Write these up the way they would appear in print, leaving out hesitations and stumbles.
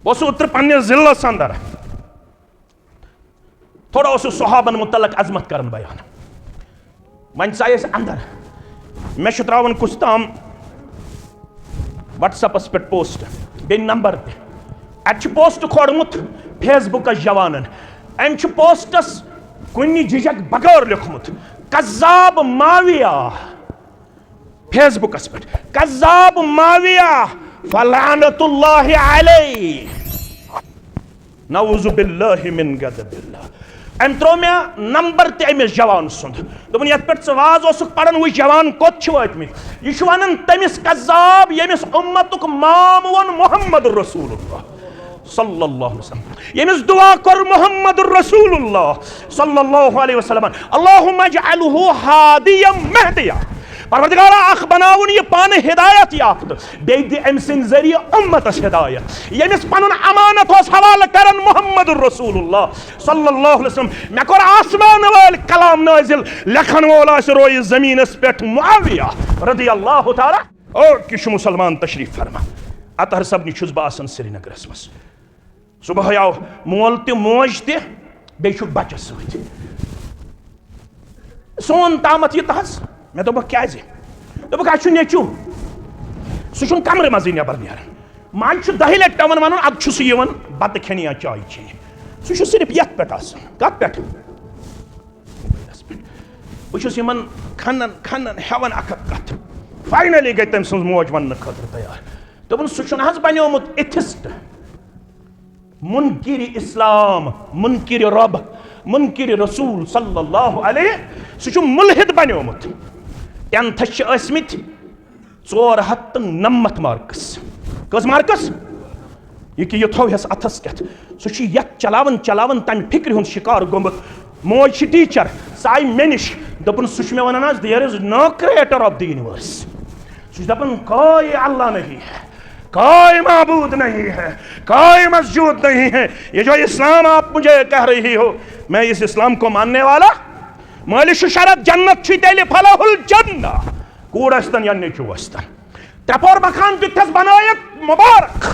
ओत्र पन्ने जिल्लस अंदर थोड़ा सहाबन मुतलक अजमत कर बयान वन चाहे अंदर मे त्रावन कुछ ताम व्हाट्सएपस पे पोस्ट बे नंबर ते पोस्ट खोड़मुत फेसबुक जवान अम पोस्टस कुन झिझक बगैर लिखमुत कज़्ज़ाब माविया फेसबुकस पे कज़्ज़ाब माविया फलानतुल्लाहि अलैहि नऊज़ु बिल्लाहि मिन गज़बिल्लाह। अम त्रो मे नंबर ते अमिस जवान सुंद दोपन यथ पे वाज ओसुक पढ़न वो जवान कोत वतमित यह वन तमिस कज़्ज़ाब यमिस उम्मतुक माम वोन मुहम्मद रसूलुल्लाह सल्लल्लाहु अलैहि वसल्लम यमिस दुआ कर मुहम्मद रसूलुल्लाह सल्लल्लाहु अलैहि वसल्लम अल्लाहुम्मा जअलहु हादियम महदिया परवरदिगारा अख बनाउन ये पान हिदायत याफ्त बेय दि अम सिन जरिए उम्मतस हिदायत यमिस पनुन अमानत ओस हवाला करन मुहम्मद रसूलुल्लाह सल्लल्लाहु अलैहि वसल्लम मे कर आसमान वाल कलाम नाजिल लखन वोल आस रोय जमीनस पेठ मुआविया रदियल्लाहु ताला और किश मुसलमान तशरीफ फरमा अतर सबनि छुस बासन श्रीनगरस मस सुबह आव मोल ते मोज ते बे छु बच्चा सत सोन तामत ये तहस मे दोप क्या दोप नेचू सह कमरे मज नबर नीर मान 10 लट पेवन वन अब बत खेन या चाय चे सह सिर्फ ये पे कत पे बहन खनन खनन हेवन अख कत फाइनली गई तम सज मोज वन खतर तैयार दोपन सह बनोमुत एथिस्ट मुनकिर इस्लाम मुनकिर रब मुनकिर रसूल सल्लल्लाहु अलैहि सह मुल्हिद बनोमुत 10th ٲsmit 499 मार्क्स कस मार्क्स ये थोहस अथस कत सह यथ चलावन चलावन तम फिक्र हुंद शिकार गोमुत मोज टीचर सह आई मे निश दोपन सह मे वनान there is no creator of the universe सह दपन कोई अल्लाह नहीं है कोई माबूद नहीं है कोई मस्जूद नहीं है ये जो इस्लाम आप मुझे कह रही हो मैं इस इस्लाम को मानने वाला मालिश शरत जन्नत तेल फलाहुल जन्ना कूड़स्तन या नेचुस्तन त्रेपोर मकान दिथस बनायक मुबारक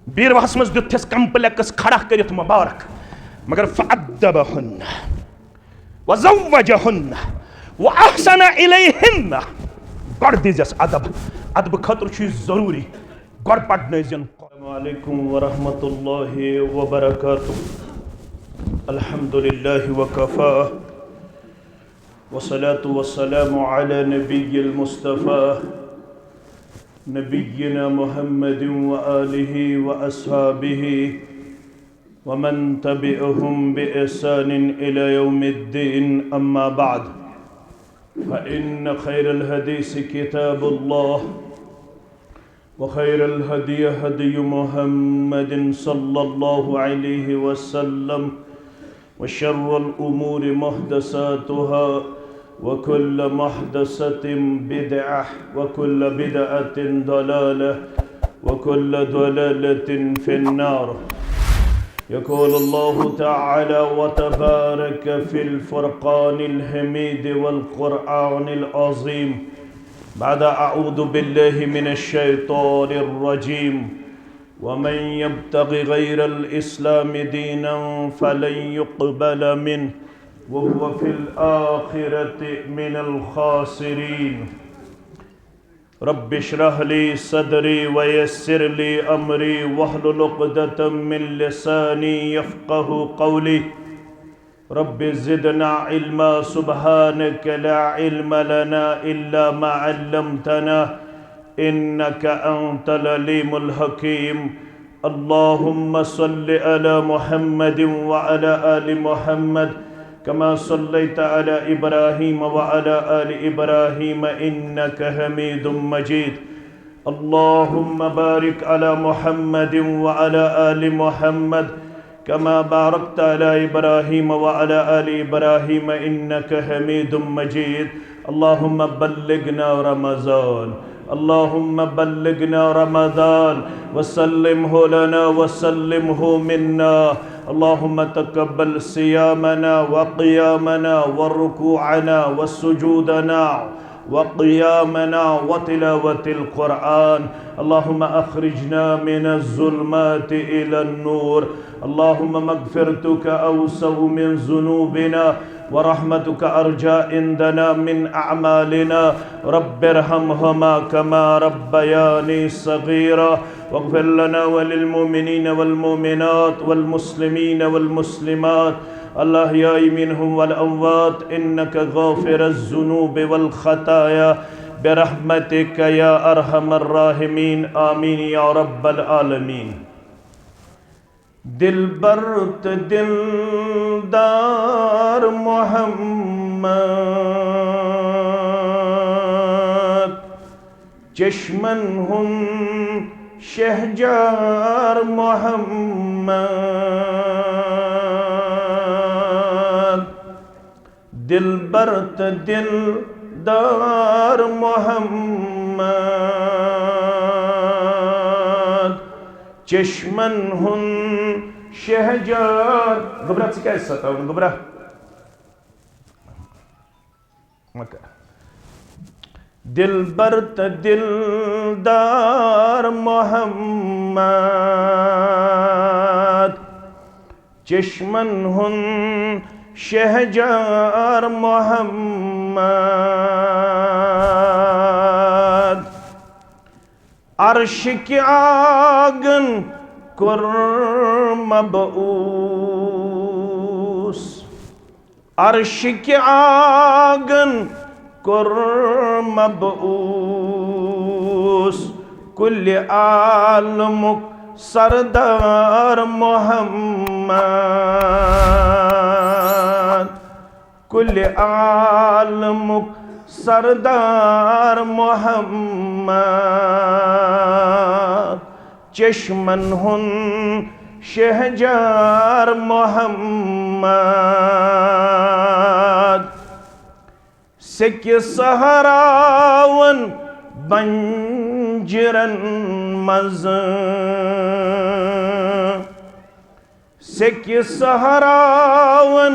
बीरवाहस मज दिथस कंप्लेक्स खड़ा करित मुबारक मगर फअद्दबहुन्न वज़व्वजहुन्न वअहसन इलैहिन्न गड़ दिजस अदब अदब खतर छु जरूरी गड़ पढ़नजिन अस्सलामु अलैकुम व रहमतुल्लाहि व बरकातुहू अल्हम्दुलिल्लाहि व कफा वस्सलातु वस्सलामु अला नबिय्यिल मुस्तफा नबिय्यिना मुहम्मदिन व आलिहि व अस्हाबिहि व मन तबिअहुम बिइहसानिन इला यौमिद्दीन अम्मा बाद फ़इन्न खैरल हदीस किताबुल्लाह व खैरल हदी हदी मुहम्मदिन सल्लल्लाहु अलैहि वसल्लम व शर्रल उमूरि मुहदसातुहा व कुल्ल मुहदसतिन बिदअह व कुल्ल बिदअतिन दलालह व कुल्ल दलालतिन फिन्नार। यक़ूल अल्लाहु तआला व तबारक फ़िल फ़ुरक़ानिल हमीद वल क़ुरआनिल अज़ीम बाद अऊज़ु बिल्लाहि मिनश शैतानिर रजीम वमन यब्तग़ि गैरल इस्लामि दीनन फ़लन युक़बल मिन्हु वहुव फ़िल आख़िरति मिनल ख़ासिरीन। रब्बि इश्रह ली सदरी व यस्सिर ली अमरी वहलुल उक़दतम मिन लिसानी यफ़क़हू क़ौली। रब्बि ज़िदना इल्मा सुब्हानक ला इल्म लना इल्ला मा अल्लमतना इन्नका अंतल अलीमुल हकीम। अल्लाहुम्मा सल्लि अला मुहम्मदिन व अला आलि मुहम्मद कमा सल्लैता अला इब्राहीम व अला आलि इब्राहीम इन्नका हमीदुम मजीद। अल्लाहुम्मा बारिक अला मुहम्मदिन व अला आलि मुहम्मद कमा बारकता अला इब्राहीम व अला आलि इब्राहीम इन्नका हमीदुम मजीद। अल्लाहुम्मा बल्लिगना रमज़ान अल्लाहुम्मा बल्लिगना रमज़ान वसल्लिमहु लना वसल्लिमहु मिन्ना। अल्लाहुम्मा तक़ब्बल सियामना व क़ियामना व रुकूअना व सुजूदना व क़ियामना व तिलावतिल क़ुरआन। अल्लाहुम्मा अख़रिजना मिनज़्ज़ुल्माति इलन्नूर। अल्लाहुम्मा मग़फ़िरतुका अवसअ मिन ज़ुनूबिना व रहमतुका अर्जा इंदना मिन अअमालिना। रब्बिरहमहुमा कमा रब्बयानी सग़ीरा वग़फ़िर लना व लिलमुमिनीन वल मुमिनात वल मुस्लिमीन वल मुस्लिमात अल-अहयाइ मिनहुम वल अमवात इन्नका गाफ़िरुज़्ज़ुनूबि वल ख़ताया बिरहमतिका या अरहमर राहिमीन। आमीन या रब्बल आलमीन। दिलबर दिलदार मोहम्मद चश्मन हुन शहजार मोहम्मद। दिलबर दिलदार मोहम्मद चश्मन हुन शहजार। घबरा से क्या हिस्सा था घबरा दिलबर दिलदार मोहम्मद चश्मन हुन शहजार मोहम्मद। अर्श के आंगन कुर्मबऊस। अर्श के आंगन कुर्मबऊस कुल आलमुक सरदार मोहम्मद। कुल आलमुक सरदार मोहम्मद चश्मन हुन शहजार मोहम्मद। सिक्के सहरावन बंजरन मज। सिक्के सहरावन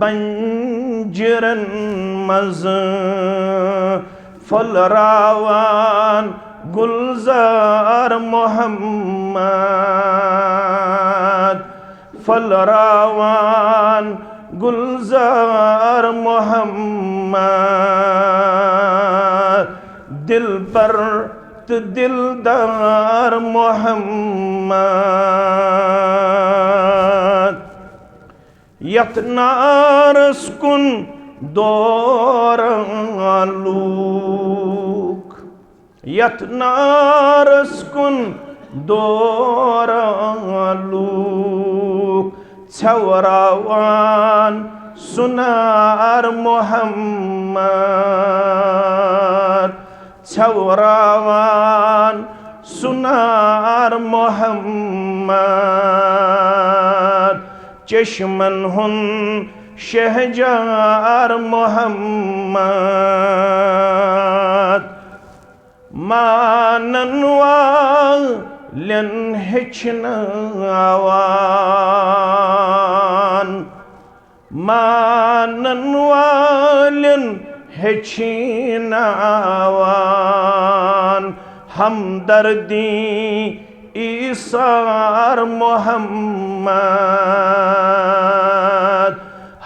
बंजरन मज फलरावान गुलजार मोहम्मद। फलरावान गुलजार मोहम्मद दिलबर दिलदार मोहम्मद। यतनारस कुन दोरालूक। यतनारस कुन दोरालूक छवरावान सुनार मोहम्मद। छवरावान सुनार मोहम्मद चश्मन हुन शहजार मोहम्मद। मानन वालन हेचनावान। मानन वालन हेचनावान हमदर्दी ईसार मोहम्मद।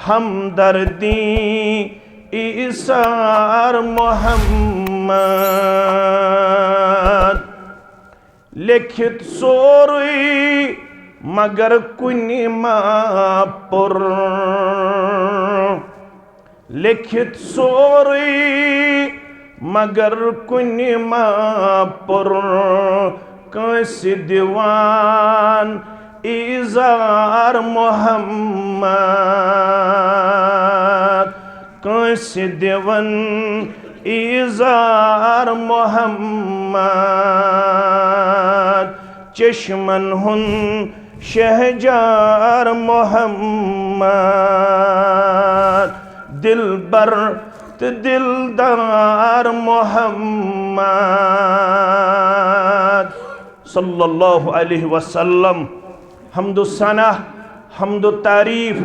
हमदर्दी ईसार मोहम्मद। लिखित सोरुई मगर कुनि मापुर। लिखित सोरुई मगर कुनि मापुर कंसी दीवान इजार मोहम्मद। कंसी दीवान इजार मोहम्मद चश्मन हुन शहजार मोहम्मद। दिलबर दिलदार मोहम्मद सल्लल्लाहु अलैहि वसल्लम। हम्दुस्सना हम्दु तारीफ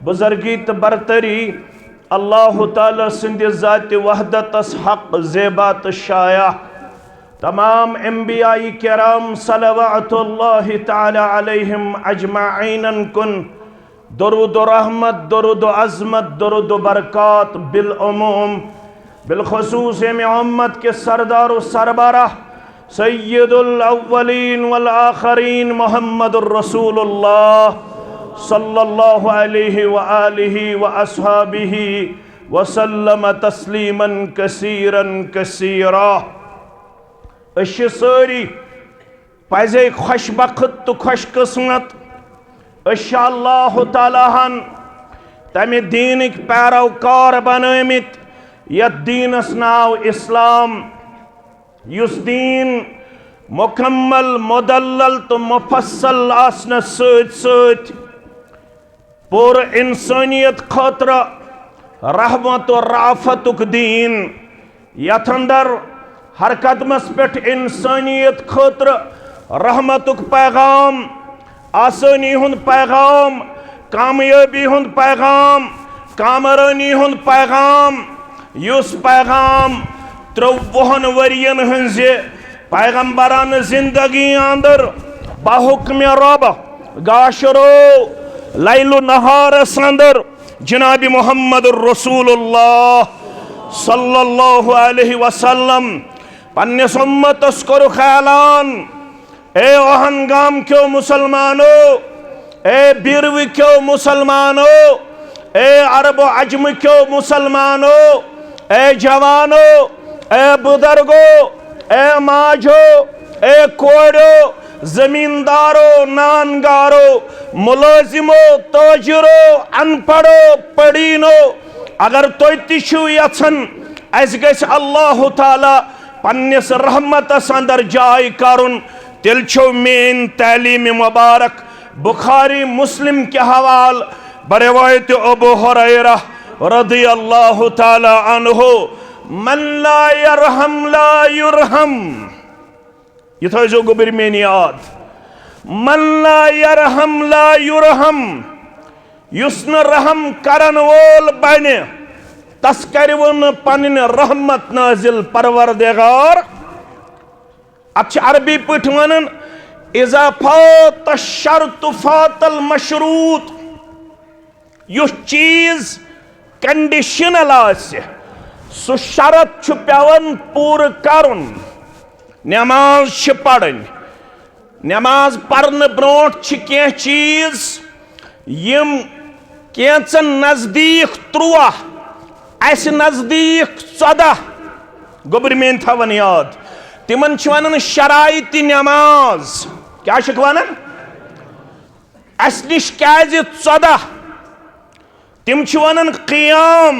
बुजुर्गी तो बरतरी अल्लाह ताला सिंध ज़ात वहदतस हक ज़ेबात शाया तमाम अंबियाई किराम सलवातुल्लाहि ताला अलैहिम अजमाइन कुन दरूद रहमत, दरूद अज़मत, दरूद बरक़ात बिल उमूम बिलखुसूस उम्मत के सरदार सरबराह सय्यदुल अव्वलीन वल आखरीन मुहम्मदुर रसूलुल्लाह सल्लल्लाहु अलैहि व आलिहि व अस्हाबिहि व सल्लम तस्लीमन कसीरन कसीरा। अश सारी पज़े खुशबख्त तो खुशकिस्मत अल्लाह ताला हन तमे दीनिक पैरोकार बनमित यत दीनस नाव इस्लाम, युस दीन मुकम्मल मुदल्लल तो मुफस्सल आसन सत पूर इंसानियत खतर रहमत और राफतुक दीन, यथ अंदर हर कदमस पे इंसानियत खतर रहमतुक पैगाम, आसानी हुंद पैगाम, कामयाबी हुंद पैगाम, कामरानी हुंद पैगाम, युस पैगाम 53 वरियन हंज पैगंबरान जिंदगी अंदर बाहुक्म रब गाशरो लैलु नहारस अंदर जनाब मुहम्मद रसूलुल्लाह सल्लल्लाहु अलैहि वसल्लम पन्निस उम्मतस करो ख्यालान। ए ओहन गाम क्यों मुसलमानो, ए बिरव क्यों मुसलमानो, ए अरब अजम क्यों मुसलमानो, ए जवानो, ए बुजुर्गो, ए माजो, ए कोड़ो, जमींदारो, नानगारो, मुलाजिमो, ताजिरो, अनपढ़ो, पढ़ीनो, अगर तुम तिशु यछन अस गछ अल्लाह ताला पन्निस रहमतस अंदर जाय करुन, तिल छो मेन तालीम मुबारक बुखारी मुस्लिम के हवाल बरवायत अबू हुरैरा रदियल्लाहु ताला अन्हु मन ला यरहम ला युरहम, ये था जो गुबिर में याद, मन ला यरहम ला युरहम, युस्न रहम करन वोल बने तस करवन पन्न रहमत नाजिल परवरदिगार। अच्छ अरबी पठ वनन इज़ा फात शर्त फातल मशरूत, युस चीज कंडीशनल आसे सु शरत छु पेवन पूर करुन। नमाज छ पढ़न, नमाज पढ़न ब्रोट छ कें चीज यम केंचन नजदीक 13 अस नजदीक 14 गोबर में थवन याद, तिमन छ वनन शराइत नमाज, क्या छ वनन अस निश क्याज 14 तिम छ वनन क़ियाम,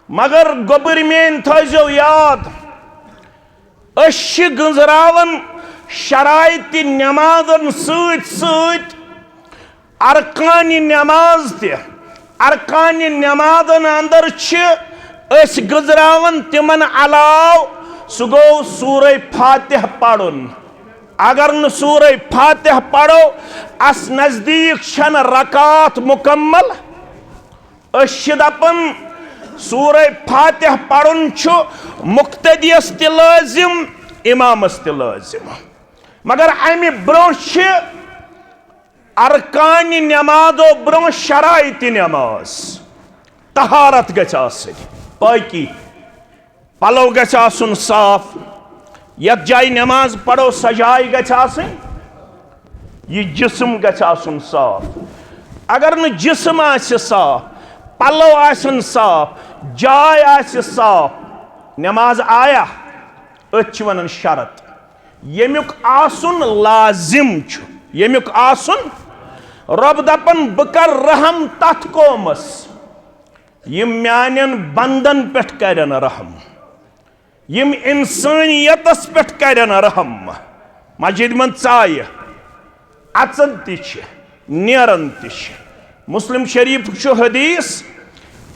मगर गोबर में थो याद अश गुजरावन शराइत नमाजन सत अरकान नमाज ते, अरकान नमाजन अंदर अस गुजरावन तिमन अलाव सु गो सूरह फातिह पढ़ुन। अगर न सूरह फातिह पढ़ो अस नजदीक छन रकात मुकम्मल, अश दपन सूरह फातिह पढ़ुन छु मुक्तदियस ते लाजिम, इमामस ते लाजिम, मगर अमि ब्रोह अरकान नमाजो ब्रोह शराइत नमाज, तहारत गछ आसनि, पाकी पलो गछ आसुन साफ, यत जाय नमाज पढ़ो सजाय गछ आसनि, ये जिस्म गछ आसुन साफ। अगर न जिस्म आसि साफ, पलो आसन साफ, जाय आसि साफ, नमाज आया अच वनन शरत। यमुक आसुन लाजिम छु, यमुक आसुन रब दपन बकर रहम तथ कोमस यम म्यानन बंदन पेठ करन रहम, यम इंसानियतस पेठ करन रहम। मस्जिद मन चाय अचन तिछ नेरन तिछ, मुस्लिम शरीफ छु हदीस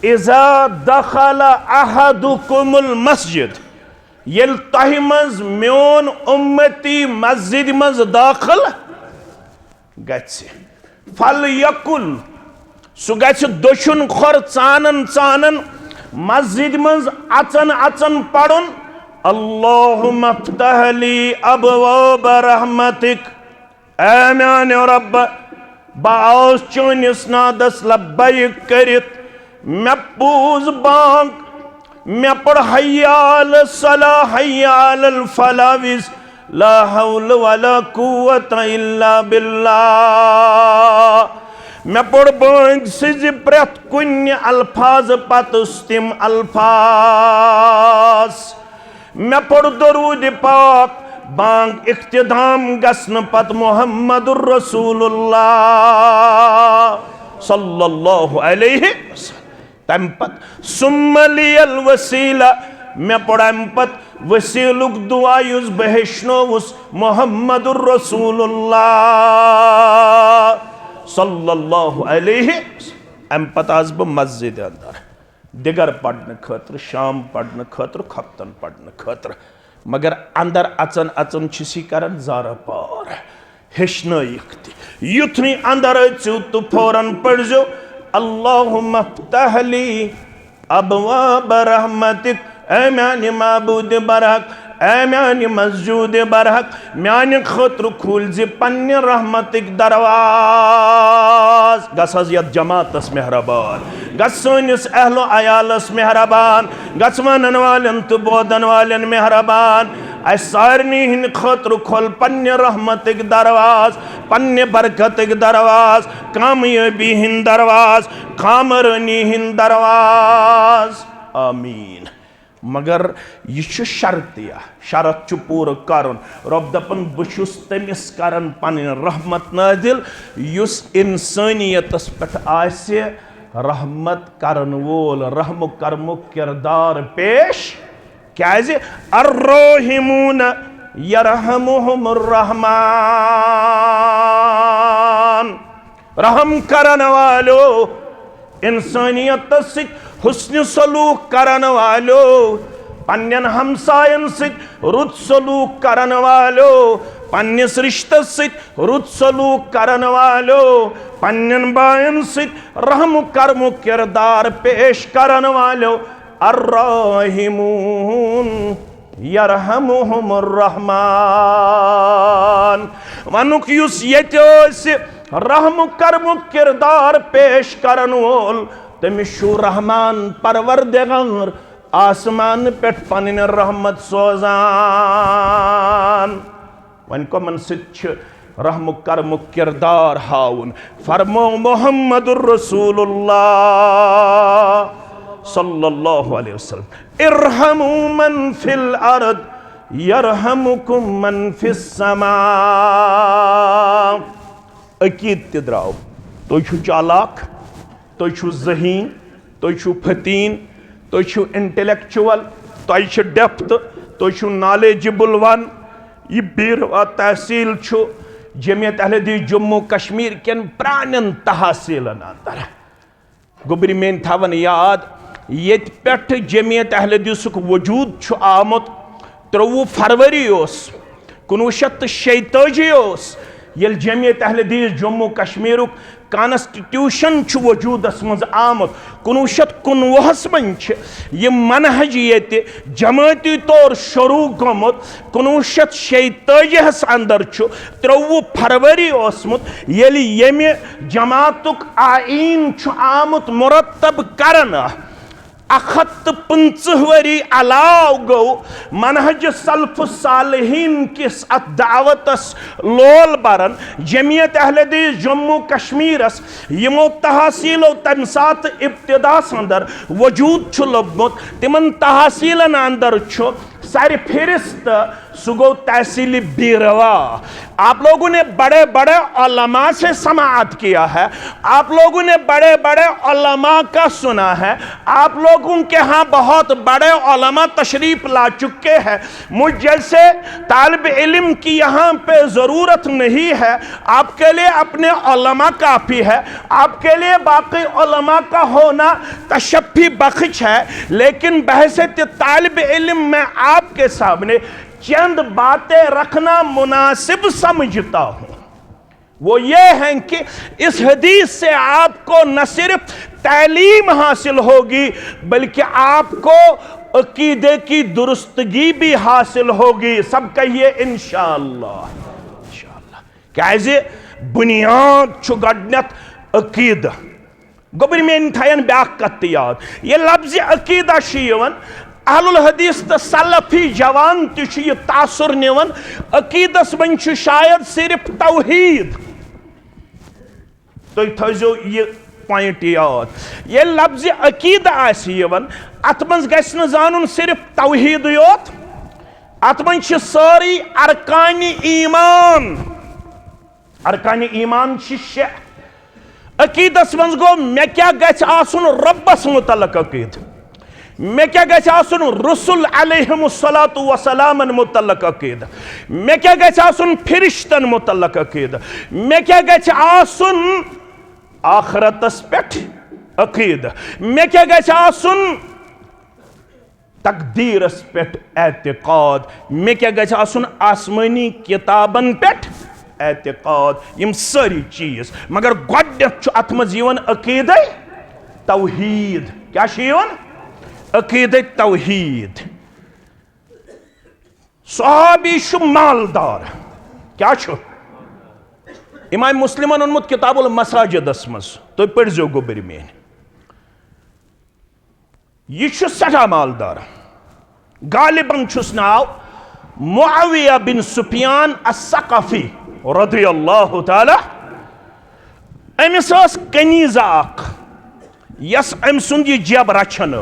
इज़ा दखल अहदुकुमुल मस्जिद, येल तह मज म्योन उम्मती मस्जिद मज दाखिल गछ फल यकुल सु गछ दोशुन खोर चानन चानन मस्जिद मज अचन अचन पढ़ुन अल्लाहुम्मा फ़्तह ली अबवाब रहमतिक, ऐ म्याने रब बास चोनिस नादस लब्बैक करित मे पूज बांग मे पढ़ हय्याल सला हय्याल फलाविज ला हौल वला कुव्वता इल्ला बिल्लाह। मे पढ़ बांग सिज प्रेत कुन्य अल्फाज पतुस तिम अल्फाज। मे पढ़ दरूद पाक बांग इख्तिदाम गसन पत मुहम्मदुर रसूलुल्लाह सल्लल्लाहु अलैहि वसल्लम। तम पत सुम्मलियल वसीला, मे पढ़ अम पत वसीलुक दुआ युस बहेशनोवुस मुहम्मदुर रसूलुल्लाह सल्लल्लाहु अलैहि वसल्लम। अम पत आस बह मस्जिद अंदर दिगर पढ़ने खतर, शाम पढ़ने खतर, खतन पढ़ने खतर, मगर अंदर अचन अचन छिसी करन ज़ारा पार हेशनयिक ति युथनी अंदर अचु तो फौरन पढ़ जो अल्लाहुम्मा फ़्तह ली अबवाब रहमतिक, ऐ म्याने माबूद बरहक, ऐ म्याने मस्जूद बरहक, म्याने खतर खुल ज़ि पन्ने रहमतिक दरवाज। गस हज यत जमातस मेहरबान, गस सोनिस अहलो अयालस मेहरबान, गस वनन वालन तो बोदन वालन मेहरबान। अस सारनी हिंद खतर खोल पन्ने रहमतिक दरवाज, पन्ने बरकतिक दरवाज, कामयाबी हिंद दरवाज, खामरनी हिंद दरवाज। आमीन। मगर यह शर्तिया शरत चु पूर करन। रब दपन बहुस तमिस करन पन रहमत नाजिल युस इंसानियतस पे आसे रहमत करन वोल, रहम करमु किरदार पेश। क्याज अर्रोहिमून यरहमुहुमुर रहमान, रहम करन वालो, इंसानियत हुस्न सलूक करन वालो, पन्नन हमसायन सित रुत सलूक करन वालो, पन्नस रिश्ते सित रुत सलूक करन वालो, पन्नन बायन सित रहम करमु किरदार पेश करन वालो। अर्राहिमून यरहमुहुमुर रहमान। वनुक युस यते रहम करमु किरदार पेश करन वोल तमिशु रहमान परवरदिगार आसमान पे पन रहमत सोजान। वन कमन सित रहम करमु किरदार हाउन। फरमो मुहम्मदुर रसूलुल्लाह सल्लल्लाहु अलैहि वसल्लम इरहमु मन फिल अर्द यरहमुकुम मन फिस समा। अकीद ते द्राव तुह छु चालाक, तुह छु ज़हीन, तुह छु फतीन, तुह छु इंटेलेक्चुअल, तुह छु डेप्थ, तुह छु नॉलेजेबल वन। यह बीरवा तहसील छु जमियत अहले हदीस जम्मू कश्मीर केन प्रानन तहसीलन अंदर। गुबरी मेन थवन याद ये पे जमियत अहले हदीसुक वजूद छु आमुत 23 फरवरी 1946 ये जमियत अहले हदीस जम्मू कश्मीर कॉन्स्टिट्यूशन छु वजूदस मज आमुत। 1919 मज यह मनहज ये जमाती तौर शुरू गोमुत। 1946 अंदर 23 फरवरी येमे जमातुक आईन छु आमुत मुरतब करना। 150 वरी अलाव गो मनहज सल्फ सालहीन किस अत दावतस लोल बरन जमियत अहले हदीस जम्मू कश्मीरस यमो तहसीलो तम सात इब्तिदास अंदर वजूद छु लब्बुत। तिमन तहसीलन अंदर छु सारी फिरिस्त सु गो तहसील बीरवा। आप लोगों ने बड़े बड़े उलमा से समाअत किया है, आप लोगों ने बड़े बड़े उलमा का सुना है, आप लोगों के यहाँ बहुत बड़े उलमा तशरीफ ला चुके हैं। मुझ जैसे तालिब इल्म की यहाँ पे ज़रूरत नहीं है, आपके लिए अपने उलमा काफ़ी है, आपके लिए बाकी उलमा का होना तशफ़ी बख्श है। लेकिन बहैसियत तालिब इल्म में आपके सामने चंद बातें रखना मुनासिब समझता हूं। वो ये हैं कि इस हदीस से आपको न सिर्फ तालीम हासिल होगी बल्कि आपको अकीदे की दुरुस्तगी भी हासिल होगी। सब कहिए इंशाअल्लाह। इंशाअल्लाह क्या बुनियाद छु गडनत अकीदा। गोबर मेन थयन ब्याक कत याद ये लफ्ज़ अकीदा अहलुल हदीस तो सलफी जवान तह तासुर निवन अकीदस मन शायद सिर्फ तौहीद। तुम थो ये पॉइंट याद ये लफ्ज़ अकीदा अत मं गु जान सिर्फ तौहीद योत अत मं सारी अरकान ईमान। अरकान ईमान शे अकीदस मं गो मे क्या गछ आसुन रब्बस मुतलक अकीद, मे क्या गछ आसुन रसूल अलैहिमुस्सलातु वस्सलामन मुतलक अकीद, मे क्या गछ आसुन फरिश्तन मुतलक अकीद, मे क्या गछ आसुन आखरतस पेठ अकीद, मे क्या गछ आसुन तकदीरस पेठ एतिकाद, मे क्या गछ आसुन आसमानी किताबन पेठ एतिकाद। यम सारी चीज मगर गोडनेथ अत मं अकीद तौहीद। क्या अकीद तौहीद। सहाबी मालदार क्या इमाम मुस्लिमन ओनमुत किताबुल मसाजिदस मज तुम पढ़ो गोबर मेन यह सठा मालदार। गालिबन छुस नाव मुआविया बिन सुफियान अस्सक़फ़ी रज़ियल्लाहु ताला। अमिस कनीज़ा यस अम सुंद यह जब रचन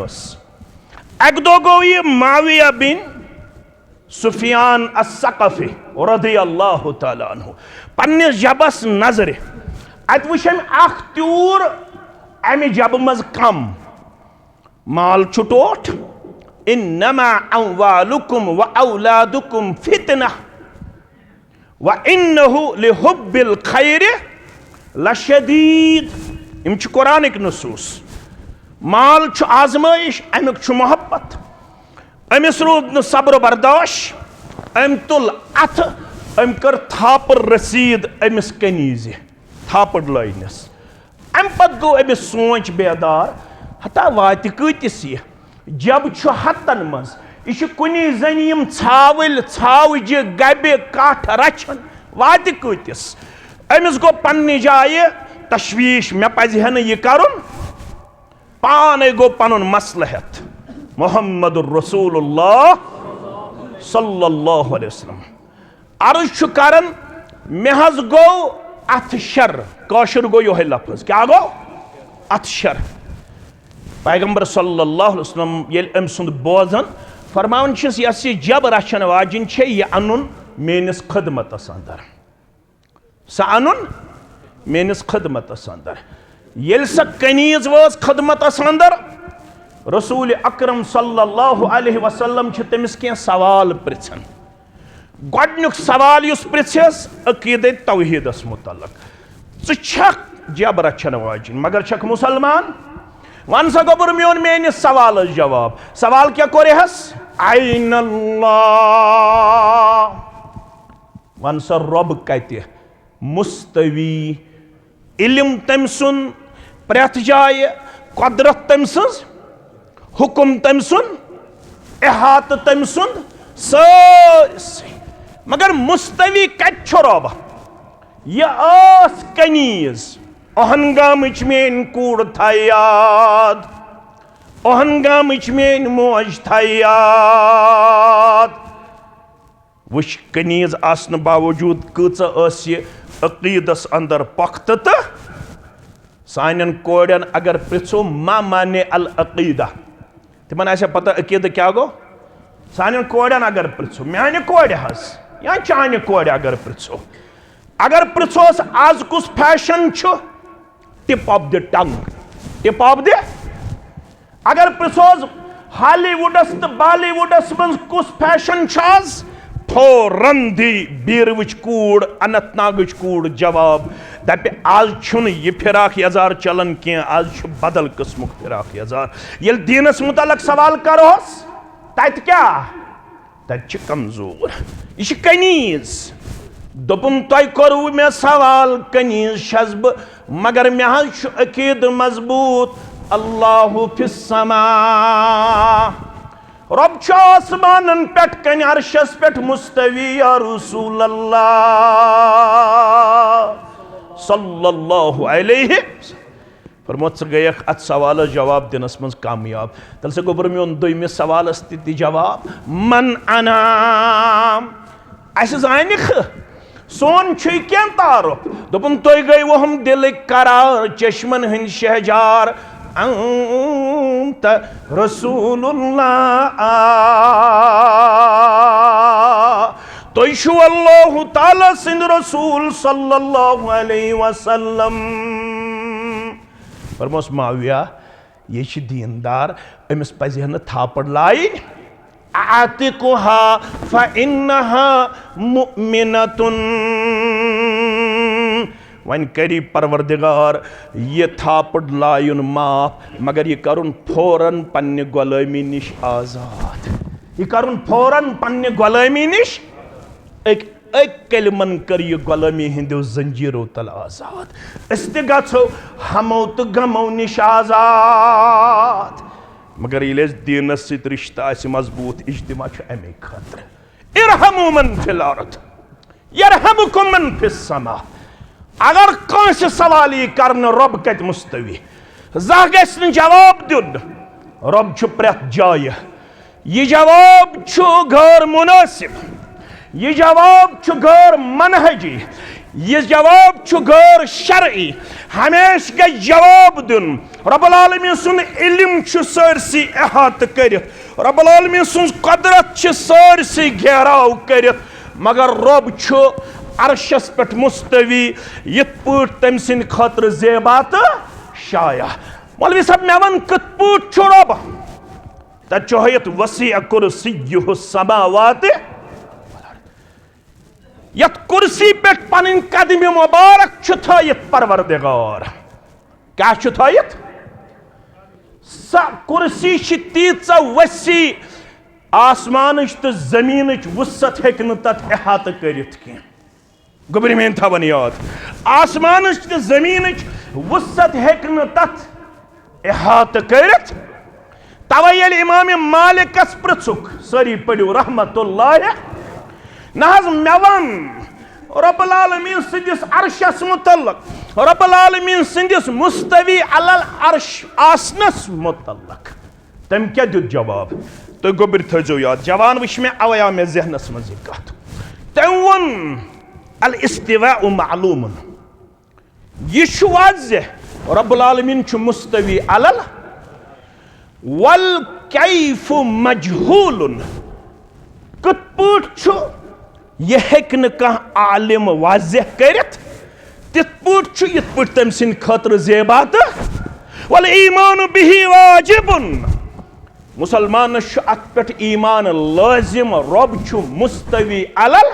अक दो गो यह मुआविया बिन सुफियान अस्सक़फ़ी रज़ियल्लाहु ताला अन्हु पन्निस जबस नजर अत वुचम अख त्यूर अमि जब मज कम माल छुटोट। इन्नमा अम्वालुकुम व औलादुकुम फितना व इन्नहु लिहुब्बिल खैरि लशदीद। इम कुरानिक नसूस। माल छु आजमाइश अमुक छु मोहब्बत। अमिस रूद न सब्र बर्दाश अम तुल अथ अम कर थापर रसीद अमिस कनीज थापड़ लाइनस। अम पत गो अमिस सोच बेदार हता वात कतिस यह जब छु हतन मज यह कुनि जन यम छावल छावज गबे काठ रचन वात कतिस। अमिस गो पन्ने जाय तशवीश मे पजह न यह करुन पाने गो पनुन मसलहत। मुहम्मदुर रसूलुल्लाह सल्लल्लाहु अलैहि वसल्लम अर्ज छु करन मे हज गो अथ शर कौशर गो यो लफ्ज क्या गो अथ शर। पैगंबर सल्लल्लाहु अलैहि वसल्लम येल अम सुंद बोजन फरमान छस यस जब रचन वाजिन छे यह अनुन मेनिस खदमतस अंदर स अनुन मेनिस खदमतस अंदर। येल स कनीज वस खदमतस अंदर रसूल अकरम सल्लल्लाहु अलैहि वसल्लम छ तमिस के सवाल पृछन। गोडनुक सवाल युस पृछस अकीद तौहीदस मुतलक छक जब रचन वाजिन मगर छक मुसलमान। वन सा गोबर मोन मेनिस सवाल जवाब। सवाल क्या कोरेहस आइनल्लाह वन सा रब कत मुस्तवी इल्म तम सुन प्रथ जाय कुदरत तम सज हुकुम तम सुन इहात तम सुन सारसी मगर मुस्तवी कत रब यह कनीज ओहनगामच मेन कूड़ था याद ओहनगामच मेन मोज था याद। वुच कनीज आसन बावजूद कच अकीदस अंदर पख्त तो सान कोड़न अगर पृछो मा माने अल अकीदा तिमन आसे पता अकीदा क्या गो। सान कोड़न अगर पृछो म्यान कोड़ हस या चान कोड़ अगर पृछो अगर पृछोस आज कुछ फैशन छु tip of the tongue tip of the अगर पृछोस हॉलीवुडस तो बॉलीवुडस मं कुछ फैशन छाज फौरन दी बीरवच कूड़ अनंतनागच कूड़ जवाब दप आज छुन यह फिराक यजार चलन के आज बदल किस्मुक फिराक यजार। ये दीनस मुतलक सवाल करोस तत क्या तत कमजोर यह कनीज दोपुम तोय कोरु मे सवाल कनीज छस ब मगर मे हज अकीद मजबूत अल्लाहु फिस समा रब छ आसमानन पेट कन अर्शस पेट मुस्तवी या रसूल अल्लाह सल्लल्लाहु अलैहि फरमोत गए अत सवाल जवाब दिनस मज कामयाब तल से गोबर मोन दोइम सवालस ति जवाब मन अनाम अस जानिख सोन क्या तारुफ दोपन तुम गई वो हम दिल करार चश्मन हंद शहजार अंत रसूलुल्लाह तुम छु अल्लाह ताला सिंद रसूल सल्लल्लाहु अलैहि वसल्लम फरमोस माविया ये दीनदार अमिस पज न थापड़ लाइन आतिकुहा फइन्नहा मुमिनतुन वन करी परवरदिगार ये थापड़ लायुन माफ मगर ये करुन फौरन पन्ने गुलामी निश आजाद ये करुन फौरन पन्ने गुलामी निश एक कलमन कर ये गुलामी हिंदो जंजीरों तल आजाद इस्ते गो हमो तो गमो निश आजाद मगर ये दीनस सित रिश्ता मजबूत इज्तिमा अमे खतर इरहमु मन फिल अर्द यरहमुकुम मन फिस समा अगर कंस सवाल कर रब कत मुस्तवी जह गि जवाब दिन रब प्रेथ जाय यह जवाब गैर मुनासिब यह जवाब गैर मनहजी यह जवाब गैर शरई हमेश गई जवाब दिन रब्बुल आलमीन सुन इल्म सरसी अहात करित रब्बुल आलमीन सुन कुदरत सरसी घेराव करित मगर रब अर्शस पे मुस्तवी यित पट तम सिंद खतर ज़ेबा तो शाया मौलवी साहब मे वन कत पट रब तत वसी कुर्सियुहु समावात यत कुर्सी पे पन कदम मुबारक थयत परवरदिगार क्या थयत स कुर्सी तीच वसी आसमान तो जमीन वसत हेक तथ अहात करित कह गोबर मेन थवन याद आसमान तो जमीन वसत हेक तथ अहात करित तवे ये इमाम मालिकस पृछुक सारी पढ़ो रहमतुल्लाह नहज मे वन रब्बुल आलमीन सिंदिस अर्शस मुतल्लक रब्बुल आलमीन सिंदिस मुस्तवी अलल अर्श आसनस मुतल्लक तम क्या दुत जवाब तो गोबर थो याद जवान वच मे अवया मे जहनस मज कत तम वन अल इस्तिवा मालूम यह वाज़ रब्बुल आलमीन मुस्तवी अलल वल कैफ मजहूल कत पट यह हेक कह आलिम वाज़ह करित तित पट यित पट तम सिंद खतर ज़ेबा तो वल ईमान बिही वाजिबुन मुसलमान अत पे ईमान लाजिम रब मुस्तवी अलल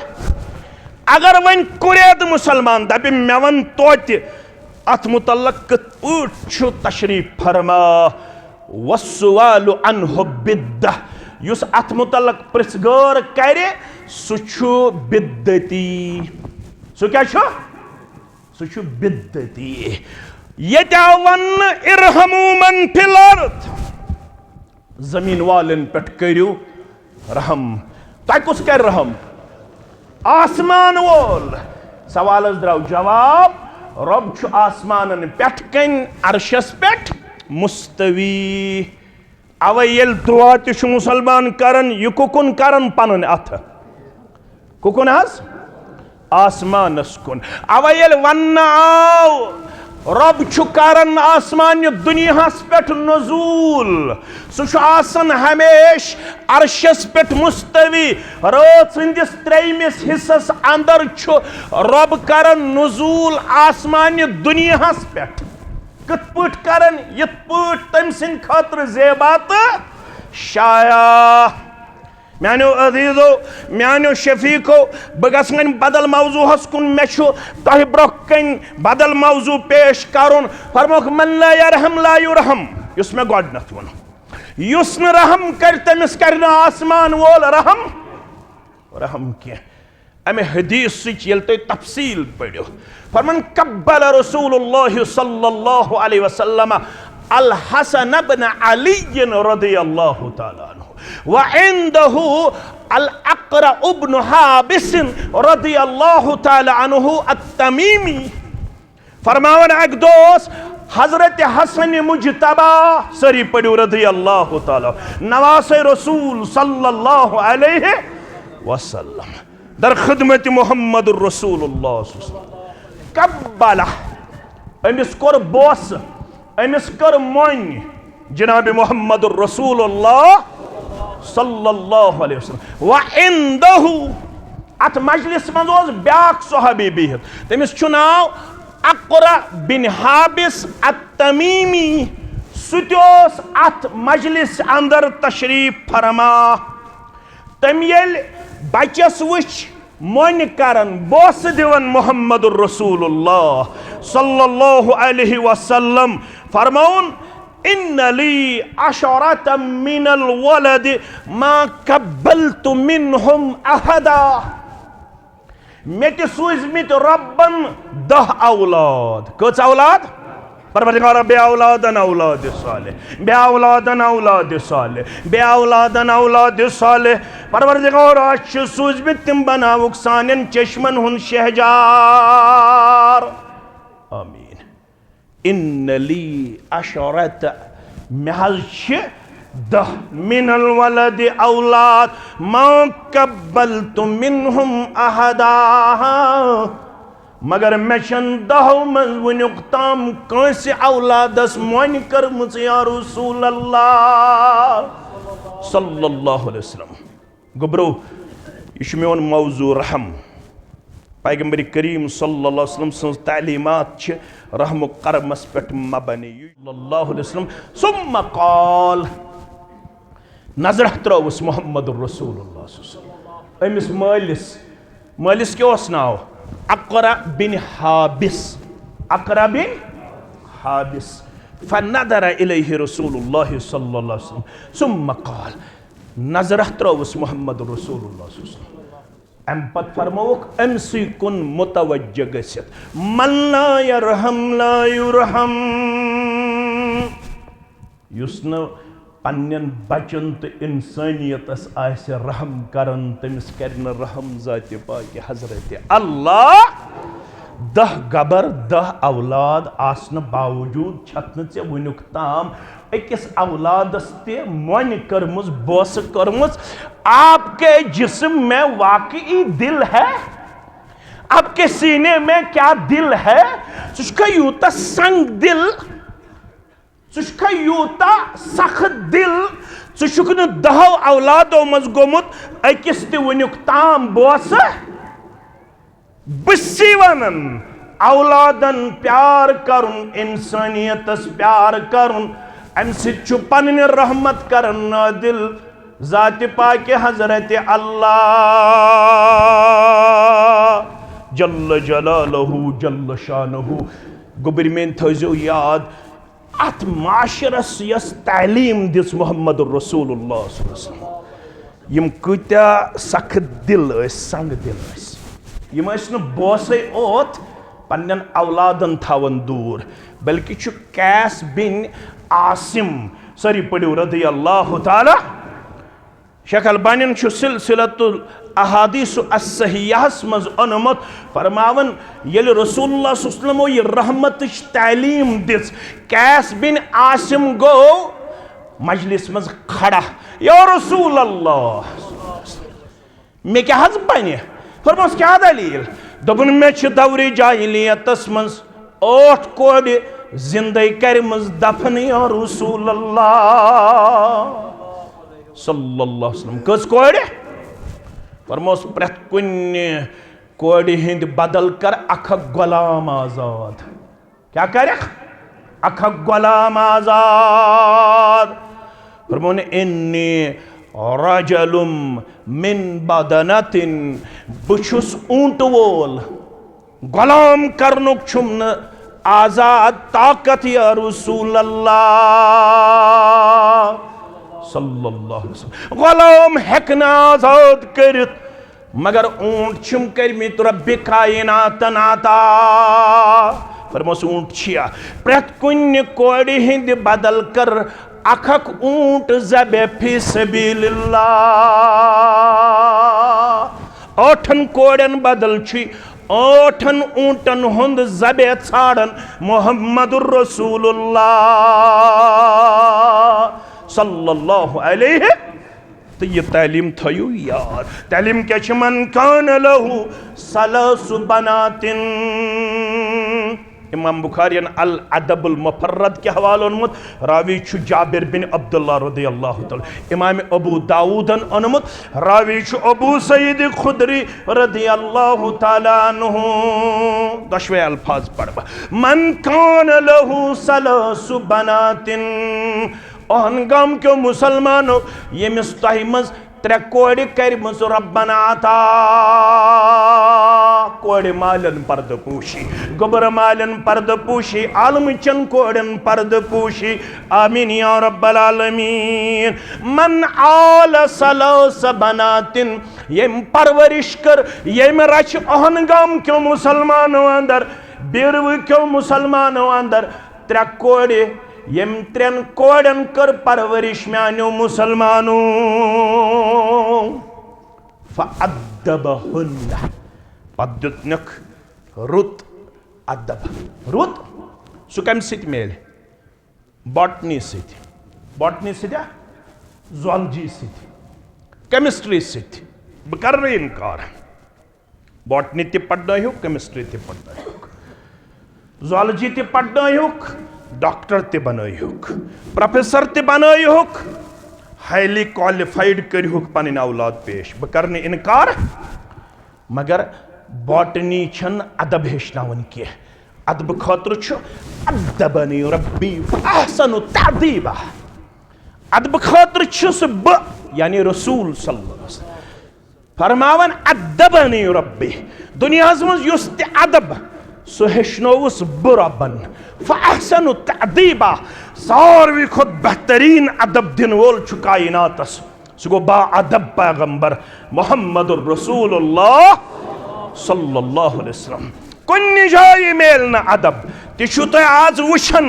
अगर वन कुरेद मुसलमान दप मे वन तोत अत मुतल्लक कत पट तशरीफ फरमा वस्सवालु अन्हु बिद्दा युस अत मुतल्लक पृछगार करे सु बिद्दती सु क्या सु बिद्दती ये वन इरहमु मन फिल अर्द जमीन वालन पे करू रहम तह कुस कर रहम आसमान वोल सवाल द्राव जवाब रब आसमान पे कन अर्शस पे मुस्तवी अवे येल दुआ तु मुसलमान करन यह कुकुन करन पन अथ कुकुन हज आसमानस कुन अवे येल वन आव रब करन आसमान दुनियास पे नजूल सह हमेश अर्शस पे मुस्तवी रात संदिस त्रेमिस हिस्सस अंदर रब करन नजूल आसमान दुनियास पे कत पट करन यित पट तम सिंद खतर ज़ेबा तो शाया मानो अजीजो मानो शफीको बह बदल मौजूहस कुन मे तह ब्रोह कन बदल मौजू पेश करुन फरमोक मन ला यरहम ला युरहम युस मे गोडनथ वन युस न रहम कर तमिस कर आसमान वोल रहम रहम कह अमे हदीस तफसील पढ़ो फरमान कब्बल रसूलुल्लाह सल्लल्लाहु अलैहि वसल्लम अल हसन इब्न अली रदियल्लाहु ताला अन्हु व इंदहु अल अक़रा इब्न हाबिस रदियल्लाहु ताला अन्हु अत-तमीमी। फरमावन एक दोस्त हजरत हसन मुजतबा सरी पढ़ो रदियल्लाहु ताला नवासे रसूल सल्लल्लाहु अलैहि वसल्लम दर खिदमत मोहम्मद रसूलुल्लाह कब्बला अमिस कोर बोस अमिस कर मोन जनाब मोहम्मद रसूलुल्लाह सल्लल्लाहु अलैहि वसल्लम व इंदहु अत मजलिस मज ब्याक सहाबी बिहित तमिस छु नाव अक़रा बिन हाबिस अत-तमीमी सुतोस अत मजलिस अंदर तशरीफ फरमा तम येल बचस वुच मोन करन बोस दिवन मोहम्मद रसूलुल्लाह सल्लल्लाहु अलैहि वसल्लम फरमाउन इन्न ली अशरतम मिनल वलद मा कब्बलतु मिनहुम अहदा। मे सूजमित रब्बन 10 औलाद कच औलाद परवरदिगार बे औलादन औलाद सालेह बे औलादन औलाद सालेह बे औलादन औलाद सालेह परवरदिगार आज सूजमित तिम बनावुक सानन चश्मन हुन शहजार आमीन। इन्न ली अशरत महज 10 मिनल वलद औलाद मा कब्बलतु मिनहुम अहदा मगर मे 10 मज वुनुक ताम कंस औलादस मोन करमुच या रसूल अल्लाह सल्लल्लाहु अलैहि वसल्लम। गुब्रो यह मोन मौजू रहम पैगंबर करीम सल्लल्लाहु अलैहि वसल्लम सं तालीमात रहम करमस पे मबनी सल्लल्लाहु अलैहि वसल्लम सुम्मा क़ाल नजर त्रोवस मोहम्मद रसूलुल्लाह अमिस मालिस क्या नाव अक़रा बिन हाबिस अक़रा बिन हाबिस फनदर इलैहि रसूलुल्लाह सल्लल्लाहु अलैहि वसल्लम सुम्मा क़ाल नजर त्रोवस मोहम्मद रसूलुल्लाह अम पत फरमोक अमसी कुन मुतवज्जह गसित मन ला यरहम ला युरहम युस्न पन्नन बचन तो इंसानियतस आसे रहम करन तमिस करन रहम जाति पाक हजरत अल्लाह 10 गबर 10 औलाद आसन बावजूद छतन से वुनुक ताम अकिस औलादस ते मोन करमुज बोस करमुज आपके जिस्म में वाकई दिल है आपके सीने में क्या दिल है उसका यूता संग दिल चुका यूता सख्त दिल चुक 10 औलादों मज गोमुत अकिस तुक ताम बोस बसी वनन औलादन प्यार करुन इंसानियतस प्यार करुन अम सु पन रहमत करन नादिल जाति पाक हजरत अल्लाह जल्ल जलालहु जल्ल शानहु। गुबर मेन थो याद अत माशरस यस तालीम दिस मोहम्मद रसूलुल्लाह यम कत्या सख्त दिल संग दिल यम बोसे ओत पन्न औलादन थावन दूर बल्कि कैस बिन आसिम सरी पढ़ो रदियल्लाहु ताला शेख अलबानी सिलसिलतुल अहादीस अस्सहिहस मज अनमत फरमावन येल रसूलुल्लाह सल्लल्लाहु अलैहि वसल्लम रहमत तालीम दिस कैस बिन आसिम गो मजलिस मज खड़ा या रसूल अल्लाह मे क्या हज बने फरमास क्या दलील दोपन मे दौरे जाहिलियतस मज 8 कोड़ जिंदे करमज दफन या रसूल अल्लाह सल्लल्लाहु अलैहि वसल्लम कस कोड़ फरमोस प्रत कुन कोड़ हिंद बदल कर अख गुलाम आजाद क्या कर अख गुलाम आजाद फरमोन इन्नी रजलुम मिन बदनतिन बुछुस ऊंट वोल गुलाम करनुक छुम न आजाद ताकत या रसूल अल्लाह सल्लल्लाहु अलैहि वसल्लम गुलाम हेकना आजाद करित मगर ऊंट छिम कर्मित रब्बि कायनातन अता फरमोस ऊंट छिया प्रत कुन कोड़ हिंद बदल कर अखक ऊंट ज़बे फी सबीलिल्लाह ओठन कोड़न बदल छी ओठन ऊंटन हुंद ज़बे छाड़न मुहम्मदुर रसूलुल्लाह सल्लल्लाहु अलैहि। तो ये तालीम थयू यार तालीम क्या मन कान लहू सलसु बनातिन इमाम बुखारियन अल अदबुल मुफर्रद के हवाले उन्मुत रावी छु जाबिर बिन अब्दुल्लाह रदियल्लाहु तआला इमाम अबू दाऊदन उन्मुत रावी छु अबू सईद खुदरी रदियल्लाहु तआला अन्हु दशवे अल्फाज पढ़बा मन कान लहू सलसु बनातिन ओहन गम क्यों मुसलमानो यमिस तहि मज त्रे कोड़ कर्मस रब्बना अता कोड़ मालन पर्द पूशी गोबर मालन पर्द पूशी आलम चन कोड़न पर्द पूशी आमीन या रब्बल आलमीन। मन आल सलस बनातिन यम परवरिश कर यम रच ओहन गम क्यों मुसलमानो अंदर बिरव क्यों मुसलमानो अंदर त्रे कोड़े यम त्रेन कोड़न कर परवरिश म्यानो मुसलमानो फअद्दबहुन्ना पद्युतनक रुत अदब रुत सु कम सित मेल बॉटनी सित ज़ूलॉजी सित केमिस्ट्री सित बकर इनकार बॉटनी ते पढ़ना केमिस्ट्री ते पढ़ना ज़ूलॉजी ते पढ़ना डॉक्टर ते बनोक प्रोफेसर ते बनोक हाईली क्वालिफाइड करोक पन औलाद पेश बह कर इनकार मगर बॉटनी छन अदब हेचनावन कह अदब खतर अदबनी रब्बी अहसनु तादीबा अदब खतर ब यानी रसूल सल्लल्लाहु अलैहि वसल्लम फरमावन अदबनी रब्बी दुनिया मज युस ते अदब सो हेचनोवस ब रब्बन फअहसनु तादीबा सारवी खुद बेहतरीन अदब दिन वोल छु कायनातस सो गो बा अदब पैगंबर मुहम्मदुर रसूलुल्लाह सल्लल्लाहु अलैहि वसल्लम कुन जाय मेल न अदब तिछु तो आज वुशन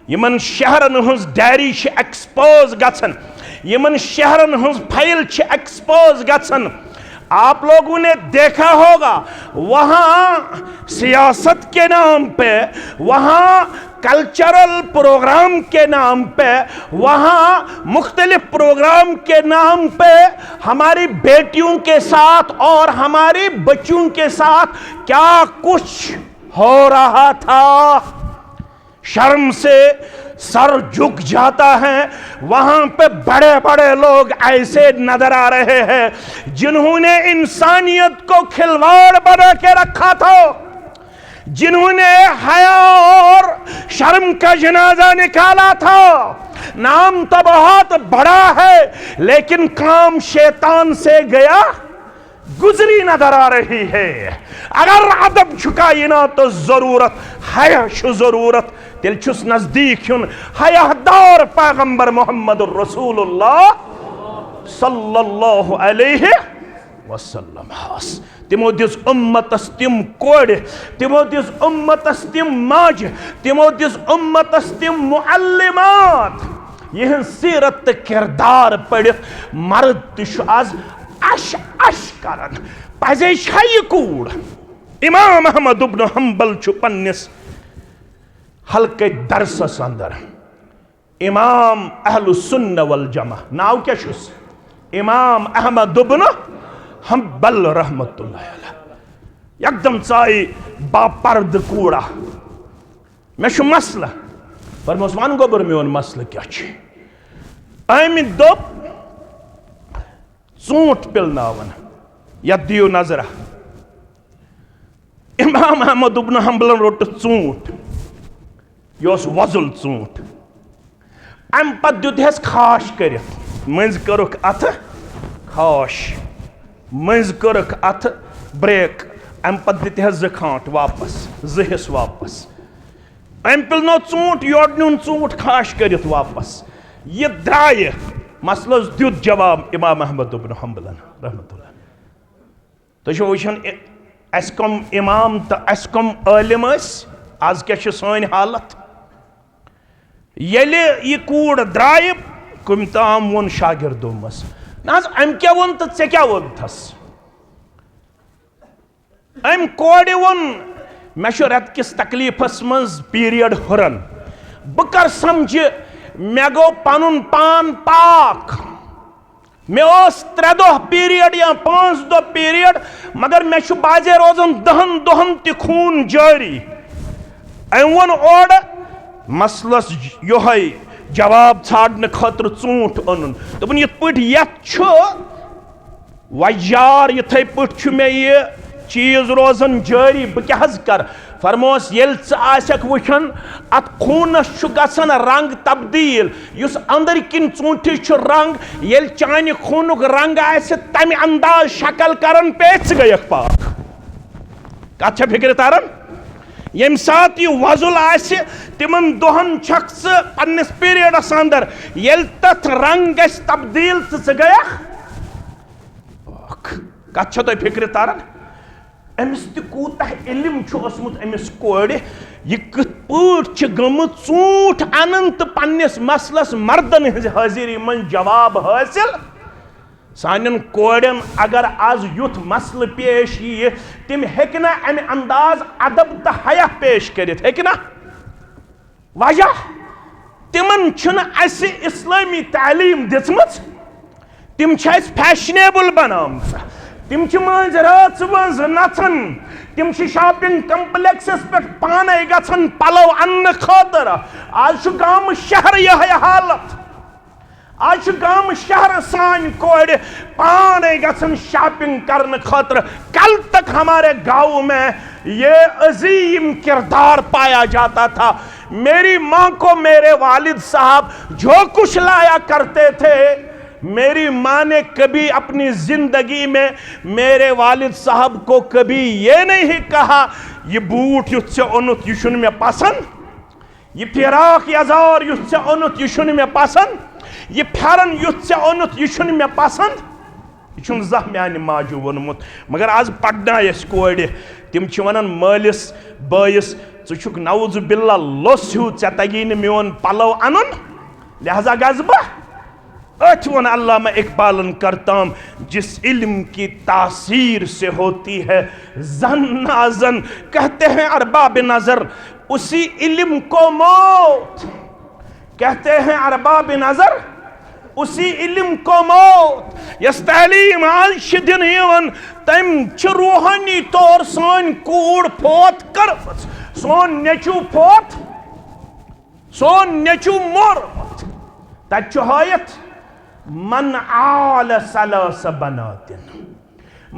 यमन शहरन हुज डायरी छ एक्सपोज गछन यमन शहरन हुज फाइल छ एक्सपोज गछन आप लोगों ने देखा होगा वहां सियासत के नाम पे वहां कल्चरल प्रोग्राम के नाम पे वहां मुख्तलिफ प्रोग्राम के नाम पे हमारी बेटियों के साथ और हमारी बच्चियों के साथ क्या कुछ हो रहा था शर्म से सर झुक जाता है। वहां पे बड़े बड़े लोग ऐसे नजर आ रहे हैं जिन्होंने इंसानियत को खिलवाड़ बना के रखा था, जिन्होंने हया और शर्म का जनाजा निकाला था। नाम तो बहुत बड़ा है लेकिन काम शैतान से गया गुजरी नजर आ रही है। अगर अदब झुकाई ना तो जरूरत हया जरूरत तिल छुस नजदीक हुन हयादार पैगंबर मोहम्मद रसूलुल्लाह सल्लल्लाहु अलैहि वसल्लम तिमो दिस उम्मतस तिम कोड़ तिमो दिस उम्मतस तिम माज तिमो दिस उम्मतस तिम मुअल्लिमात यह सीरत किरदार पढ़ित मर्द तिश आज अश अश करन पजे छय कूड़। इमाम अहमद इब्न हंबल छु पन्निस हल्के दरसस अंदर इमाम अहलुस सुन्नह वल जमा नाव क्या छुस इमाम अहमद इब्न हंबल रहमतुल्लाह अलैह एकदम चाय बापर्द कूड़ा मे छु मसला पर मुसलमान गोबर में मसला क्या छे अमि दोप चूंट पिलनावन या दियो नजरा इमाम अहमद इब्न हंबल रोट चूंट योस वजुल चूंट अम पत दुत खाश कर मज करुक अथ खाश मज करुक अथ ब्रेक अम पत दित ज खांट वापस जहिस वापस अम पिलनो चूंट योर नुन चूंट खाश कर वापस ये द्राय मसलस दुत जवाब इमाम अहमद इब्न हंबल रहमतुल्लाह तुझ वुचन अस कम इमाम तो अस कम आलिम आज क्या सन हालत येले ये कूड़ द्राय कुम ताम वोन शागिर्दो मस ना अम क्या वोन तो ऐ क्या वोनथस अम कोड़े वोन मे रेत किस तकलीफस मज पीरियड हुरन बह कर समझ मे गो पनुन पान पाक मे 3 दह पीरियड या 5 दह पीरियड मगर मे बाजे रोजान 10 दोहन ति खून जारी अम वोन ओड मसलस योहै जवाब छाड़ने खतर चूंट अन दोपन ये वजार ये पे मे ये चीज रोजन जारी बह क्या कर फरमोस ये वुचन अत खूनस गसन रंग तब्दील युस अंदर किन चूंटिस रंग ये चान खूनुक रंग आसे तम अंदाज शक्ल करन पेच गयक पाक कत फिक्र तरन यम सात यह वजुल आसे तिमन दोहन शख्स पन्निस पीरियडस अंदर ये तथ रंग गस तब्दील तो गयक कत तुम फिक्र तरन अमिस तूत इलम अमिस कोड़ यह कत गम चूंट अन तो पन्निस मसलस मर्दन हज हाजिरी मन जवाब हासिल सान कोड़न अगर आज युथ मसल पेश यी तिम हेकना अमे अंदाज अदब तो हया पेश करित हेकना वजह तिमन अस इस्लामी तालीम दिसमच तिम फैशनेबल बनाम तिम मज रात मज नथन तिम शॉपिंग कम्प्लेक्सस पे पाने गन पलो अन्न खतर आज गाम शहर यह हालत आज गाम शहर सान कोड़ पाने गन शॉपिंग करने खतर कल तक हमारे गांव में ये अजीम किरदार पाया जाता था मेरी माँ को मेरे वालिद साहब जो कुछ लाया करते थे मेरी माँ ने कभी अपनी जिंदगी में मेरे वालिद साहब को कभी ये नहीं कहा ये बूट युत्से ओनुत युशुन में पसंद ये फिराक यजार युत्से ओनुत युशुन में पसंद ये फरन युत्से ओनुत युशुन में पसंद यह जह म्यान माजू वोनमुत मगर आज पढ़ना कोड़ तिम वनान मालिस बायस चुक नौज बिल्ला लोस हूँ ऐ तगी मोन पलो अन लिहाजा गज बह अथ वन अल्लामा इकबालन करताम जिस इल्म की तासीर से होती है जन नाजन कहते हैं अरबाब नजर उसी इल्म को मौत कहते हैं अरबाब नजर उसी इल्म को मौत यस तालीम आज दिन यवन तम रूहानी तौर सन कूड़ फोत कर सोन नेचू फोत सोन नेचू मोर तत हायत मन आल सलास बनातिन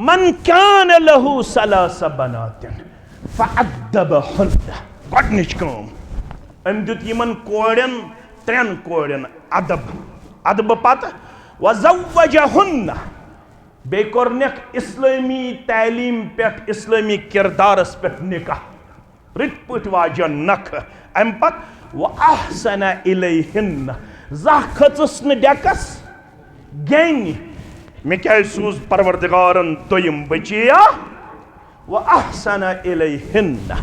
मन कान लहू सलास बनातिन फअद्दबहुन्ना गडनिच कम अम दुत यमन कोड़न 3 कोड़न अदब अदब पत वज़व्वजहुन्ना बे कोरनेक इस्लामी तालीम पे इस्लामी किरदारस पे निकाह रित पट वाजन नख अम पत व अहसना इलैहिन्ना जाह खचस न डेकस गैन मे क्या सूज परवरदिगारन दोयम बचिया व अहसना इलैहिन्ना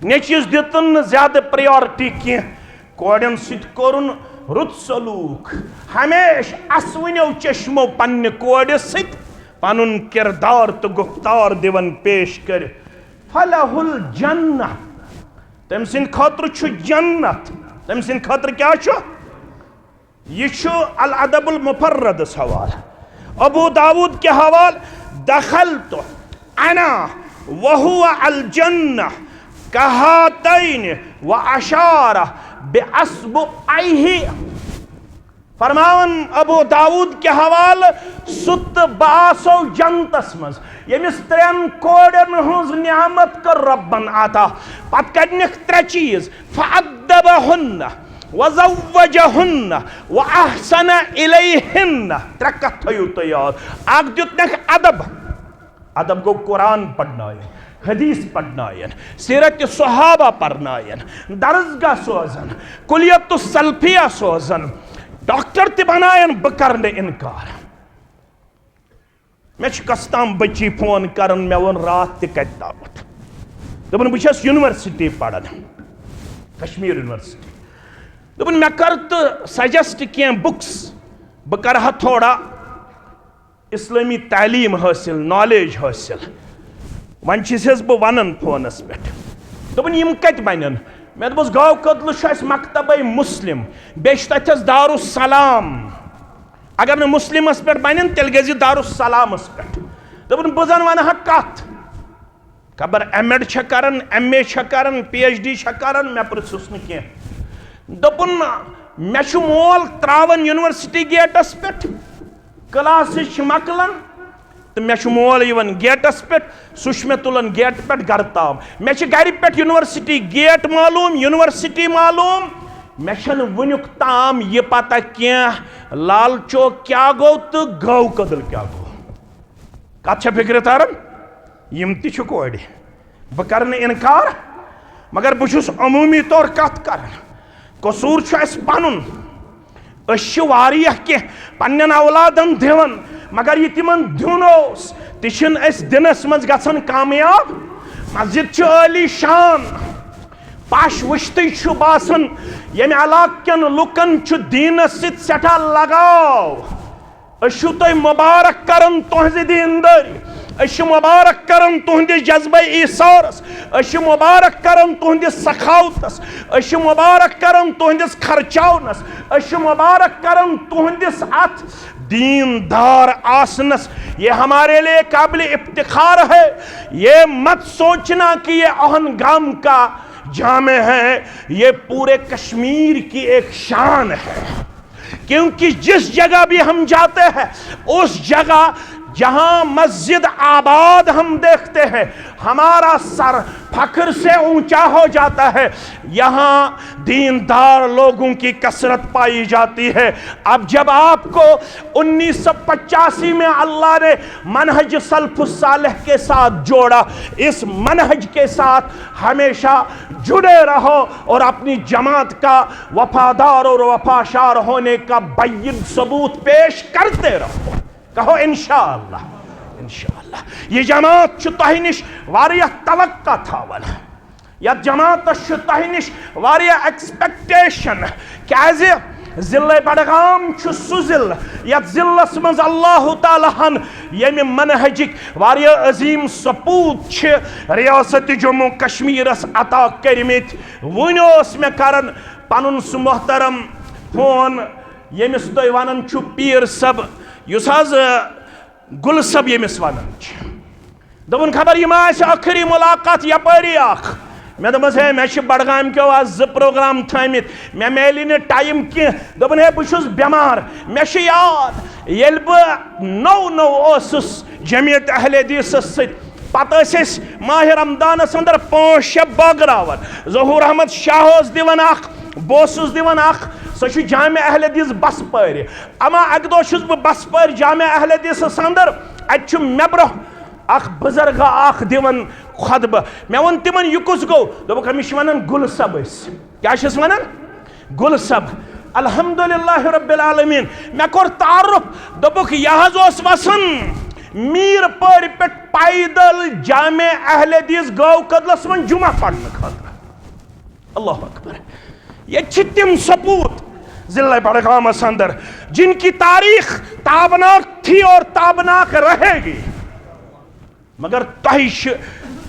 ने चीज दितन ज्यादा प्रायोरिटी की कोड़न सित कोरुन रुत सलूक हमेश असवनो चश्मो पन्ने कोड़ सित पनुन किरदार तो गुफ्तार दिवन पेश कर फलहुल जन्नह तम सिन खतर छु जन्नत तम सिन खतर क्या छु यह अल अदबुल मुफर्रद हवाल अबू दाऊद के हवाल दखल तो अना वहुआ अल जन्नह कहातैन व अशारा बेअस्बुअैहि फरमावन अबू दाऊद के हवाल सुत बासो जन्नतस मज यमिस 3 कोड़न हुज नियामत कर रब्बन आता पत कनिक 3 चीज फअद्दबहुन्ना वज़व्वजहुन्ना व अहसना इलैहिन्ना 3 कथ थयु तो याद आग दितनक अदब अदब को कुरान पढ़नायन हदीस पढ़नायन सीरत सहाबा पढ़नायन दरसगाह सोजन कुलियत सल्फिया सोजन डॉक्टर ते बनायन बकर ने इनकार मे कस्ताम बच्ची फोन कर मे वो रात तक तामत दोपन बस यूनिवर्सिटी पढ़ान कश्मीर यूनिवर्सिटी दोपन मे कर तो सजेस्ट क्या बुक्स बह कर थोड़ा इस्लामी तालीम हासिल नॉलेज हासिल वन बह वन फोनस पे दोपन यम कत बनन मे दोपस गाँव कदल मकतब मुस्लिम बेस तथस दारुस्सलाम अगर न मुस्लिमस पे बन तेल गज दारुस्सलामस पे दोपन बह जन वन कत खबर एम.एड कर एम.ए कर PhD कर मे पृछुस न कह दोपन मे मोल त्रावन यूनिवर्सिटी गेटस पे क्लास मकलान तो मे मोल गेटस पे सह मे तुलान गेट पे गर ताम मे गर पे यूनिवर्सिटी गेट मालूम यूनिवर्सिटी मालूम मे वनुक ताम यह पता क्या लाल चौक क्या गो तो गाँव कदल क्या गो कत फिक्र तारन यम तोड़ बह कर इनकार मगर बहुस अमूमी तौर कत कर कसूर पनुन पन्न औलादन दिवन मगर यह तिमन दिन तिन दिनस मज गन कामयाब मस्जिद आली शान पश वुश्त बासन यम इलाकन लुकन दीनस सठा लगाव तुह मुबारक करन तुहज दीनदारी मुबारक करन तुहदिस जज्बे ईसारस मुबारक करन तुहदिस सखावतस मुबारक करन तुहदिस खर्चावनस मुबारक करन तुहदिस अथ दीनदार आसनस। ये हमारे लिए काबिल इफ्तिखार है। ये मत सोचना कि ये अहनगाम का जामे है, ये पूरे कश्मीर की एक शान है। क्योंकि जिस जगह भी हम जाते हैं उस जगह जहां मस्जिद आबाद हम देखते हैं हमारा सर फख्र से ऊंचा हो जाता है। यहां दीनदार लोगों की कसरत पाई जाती है। अब जब आपको 1985 में अल्लाह ने मनहज सल्फुस सालेह के साथ जोड़ा, इस मनहज के साथ हमेशा जुड़े रहो और अपनी जमात का वफादार और वफाशार होने का बैयिन सबूत पेश करते रहो। कहो इंशाअल्लाह। इंशाअल्लाह ये जमात तह निश वारिया तवक्का थावन, या जमात तह निश वारिया एक्सपेक्टेशन। क्याज जिले बडगाम सु जिल यत जिलस मज अल्लाह तालाहन यमि मनहजिक वारिया अजीम सपूत रियासत जम्मू कश्मीरस अता करमित। वुन मे करन पनुन सु मोहतरम फोन यमिस तुह वनान छु पीर सब युस गुल सब यमिस वनान दोपन खबर यह आखिरी मुलाकात यपारी अख। मे दोपस है मे बडगाम क्यों आज 2 प्रोग्राम थमित, मे मिली न टाइम कह। दोपन है बहुत बेमार। मे याद येल बह नौ ओसुस जमियत अहले हदीस सत माह रमदानस अंदर 5-6 बागरावन। जहूर अहमद शाह दिवन अख, बोसुस दिवन अख, सह जामिया अहले हदीस बसपार। अमा अक दह बह बसपार जामिया अहले हदीस अंदर, अत मे ब्रोह अख बुजुर्ग अख दिवन खुतब। मे वो तिमन यह कुस गो, दोपक अमिश वनान गुल सब क्या वनान गुल सब। अल्हम्दुलिल्लाह रब्बिल आलमीन। मे कोर तारुफ, दोपक यह वसन मीर पड़ पे पैदल जामिया अहले हदीस गाँव कदलस मन जुमा पढ़ने खतर। अल्लाह अकबर। ये तिम सपूत जिले बडगामस अंदर जिनकी तारीख ताबनाक थी और ताबनाक रहेगी। मगर तह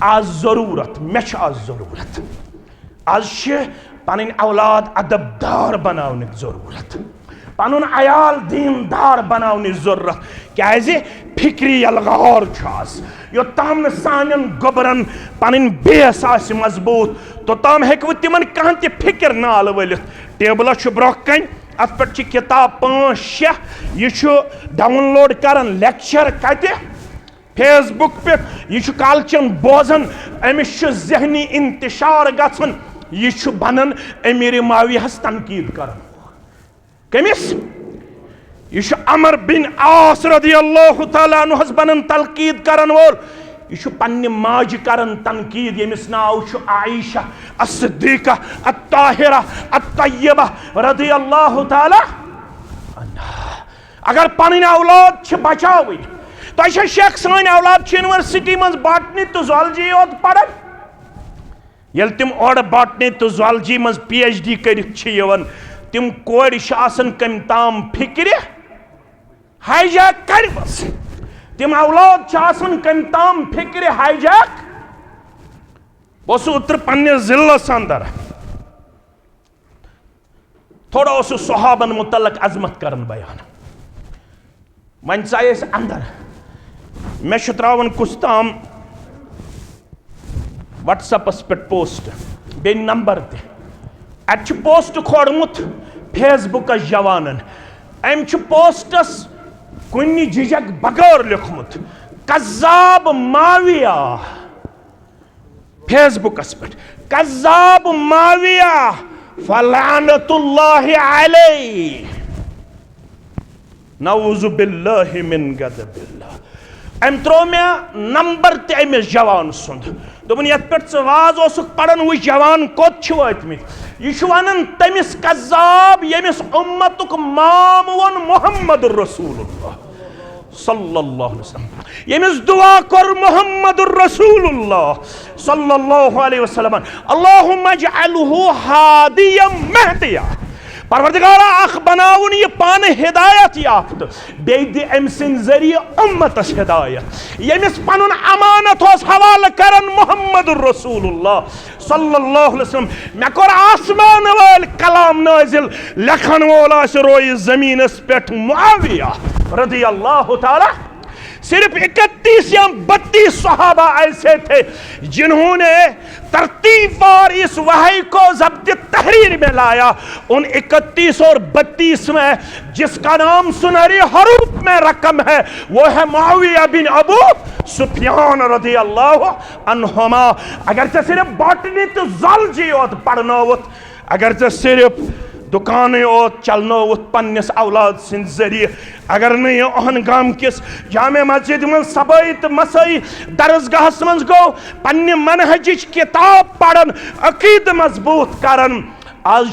आज जरूरत, मे आज जरूरत, आज पन औलाद अदबदार बनाने जरूरत, पन अयाल दीनदार बनाने जरूरत। क्याज फिक्री यलगार योत्ताम सान गोबरन पन बेस आसि मजबूत तोत्ताम हेकु तिमन कहां ते फिक्र नाल वलित। टेबल ब्रोह कन अत पे किताब 5-6 यह डाउनलोड करन लेक्चर कत फेसबुक पे, यह कालचन बोजन, अमिस जहनी इंतशार गन, यह बनन अमीर मावियस तनकीद करन। कमिस यह अमर बिन आस रदियल्लाहु तआला अन्हु बनन तनकीद करन वोल। यह पन्ने माज करन तनकीद यमिस नाव आयशा अस्सिद्दीका अत्ताहिरा अत्तय्यबा रदियल्लाहु तआला अन्हा। अगर पन्ने औलाद बचावी, तो शेख सन औलाद यूनिवर्सिटी मज बॉटनी तो ज़ूलॉजी योत पढ़ान ये तिम और बॉटनी तो ज़ूलॉजी मज PhD कर तिम कोड़ कम ताम फिक्र हाईजैक कर तिम औलाद कम ताम फिक्र हाईजैक बस उतर पन्ने जिल्लस अंदर थोड़ा उस सहाबन मुतलक अजमत करन बयान वन चाहे अंदर मे त्रावन कुछ ताम व्हाट्सएपस पे पोस्ट बे नंबर अत पोस्ट खोड़मुत फेसबुक जवानन अम पोस्टस कुन झिझक बगैर लिखमुत कज़्ज़ाब माविया फेसबुकस पे कज़्ज़ाब माविया फलानतुल्लाहि अलैहि नऊज़ु बिल्लाहि मिन गज़बिल्लाह अम त्रो मे नंबर ते अमिस जवान सुंद दोपन यथ पे वाज पढ़न वो जवान कोत वतमित यह वन तमिस कज़्ज़ाब यमिस उम्मतुक माम वन मुहम्मदुर रसूलुल्लाह सल्लल्लाहु अलैहि वसल्लम यमिस दुआ कर मुहम्मदुर रसूलुल्लाह सल्लल्लाहु अलैहि वसल्लम अल्लाहुम्मा जअलहु हादियम महदिया परवरदिगारा अख बनाउन ये पान हिदायत याफ्त बेद अम सिन जरिए उम्मतस हिदायत यमिस पनुन अमानत होस हवाल करन मुहम्मदुर रसूलुल्लाह सल्लल्लाहु अलैहि वसल्लम मे कर आसमान वाल कलाम नाजिल लखन वोल रोय जमीनस पेठ मुआविया रदी अल्लाह ताला सिर्फ 31 या 32 सहाबा ऐसे थे जिन्होंने तरतीबवार इस वही को ज़ब्त तहरीर में लाया। उन 31 और 32 में जिसका नाम सुनहरी हरूफ में रकम है वो है मुआविया बिन अबू सुफियान रज़ी अल्लाह अन्हुमा। अगर सिर्फ बॉटनी तो ज़ूलॉजी होत पढ़ना होत, अगर सिर्फ दुकान ओत चलनो पन्नस औलाद सिंद जरिए, अगर नहीं ओहन गाम किस जामे मस्जिद में सबाई तो मसई दरसगाहस मज गो पन्ने मनहजिच किताब पढ़न अकीद मजबूत करन। आज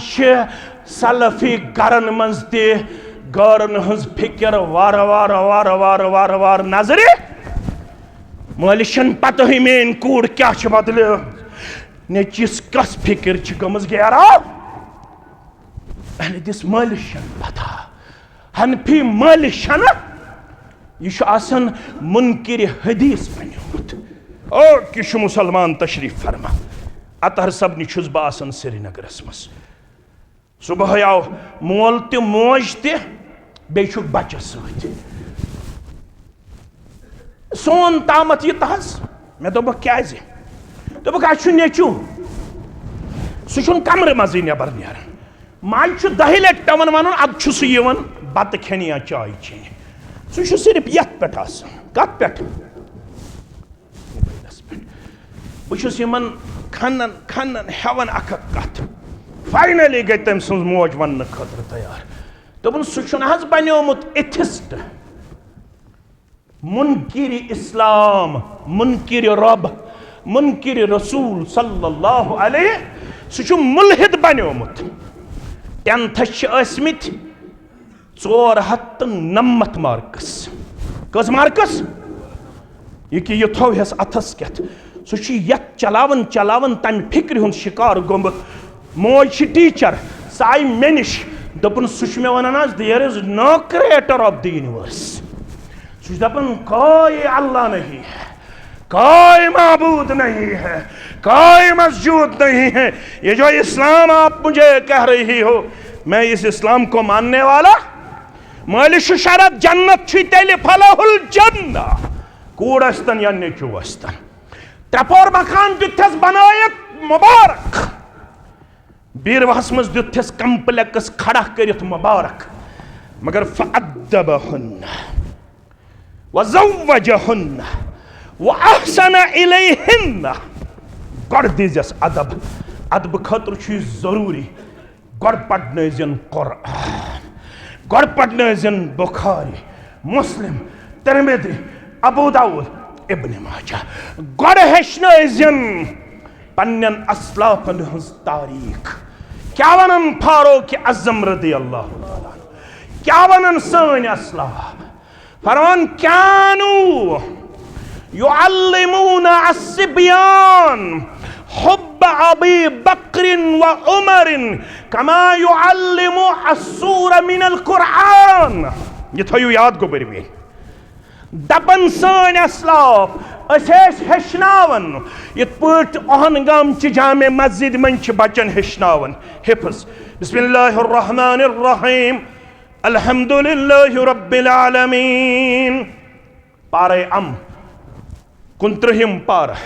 सलफी गरन मज ते गरन हज फिक्र वार वार वार वार वार वार नजरे मालिशन पत ही मेन कूड़ क्या बदल ने चिस कस फिक्र गमज गैरा दिस मालिशन पता हनफी मालिशन यह मुनकिर हदीस बनियोत और किश मुसलमान तशरीफ फरमा अतहर सबनि छुस बासन श्रीनगरस मस सुबह आव मोल तो मोज तह बच्चे सत सोन तामत यह तहस मे दोप क्या दोप नेचू सह कमर मज नबर नीर माज 10 लट पे वन अब सह बत खेन या चाय चेन सह सिर्फ यथ पे कत पे मोबाइलस पे बहुत खनन खनन हेवन अख कत फाइनली गई तम सज मोज वन खतर तैयार दोपन सह बनियोमुत एथिस्ट मुनकिर इस्लाम मुनकिर रब मुनकिर रसूल सल्लल्लाहु अलैहि सह मुल्हिद बनियोमुत 10th असमित 490 मार्कस कस मार्कस यह थोस अथस कत सह यथ चलावन चलावन तम फिक्र हुंद शिकार गोमुत मोज टीचर सह आई मे निश दोपन सह मे वन there is no creator of the universe सह दपन कोई अल्लाह नहीं है, कोई माबूद नहीं है, कोई मस्जूद नहीं है। ये जो इस्लाम आप मुझे कह रही हो मैं इस इस्लाम को मानने वाला मालिश शरत जन्नत तेल फलाहुल जन्ना कूड़स्तन या नेचुवस्तन त्रेपोर मकान दिथस बनायत मुबारक बीरवाहस मज दिथस कम्प्लेक्स खड़ा करित मुबारक मगर फअद्दबहुन्ना वज़व्वजहुन्ना वअहसन इलैहिन्ना गड़ दीजस अदब अदब खतर जरूरी गड़ पढ़न कुरान गड़ पढ़न बुखारी मुस्लिम तिरमिज़ी अबू दाऊद इब्न माजा गड़ हेचन पन्नन अस्लाफन हंस तारीख क्या वनन फारूक आज़म रज़ी अल्लाहु ताला क्या वनन सन अस्लाफ फरमान कानू युअल्लिमूना अस्सिबियान हुब्ब अबी बक्रिन व उमरिन कमा युअल्लिमु अस्सूर मिनल कुरआन। ये थयो याद गो बरवे दपन सन असलाफ हेचनावन इत पट ओहनगाम च जामे मस्जिद मन बचन हेचनावन हिफ्ज बिस्मिल्लाहिर रहमानिर रहीम अल्हम्दुलिल्लाहि रब्बिल आलमीन। पारे अम 29 पारा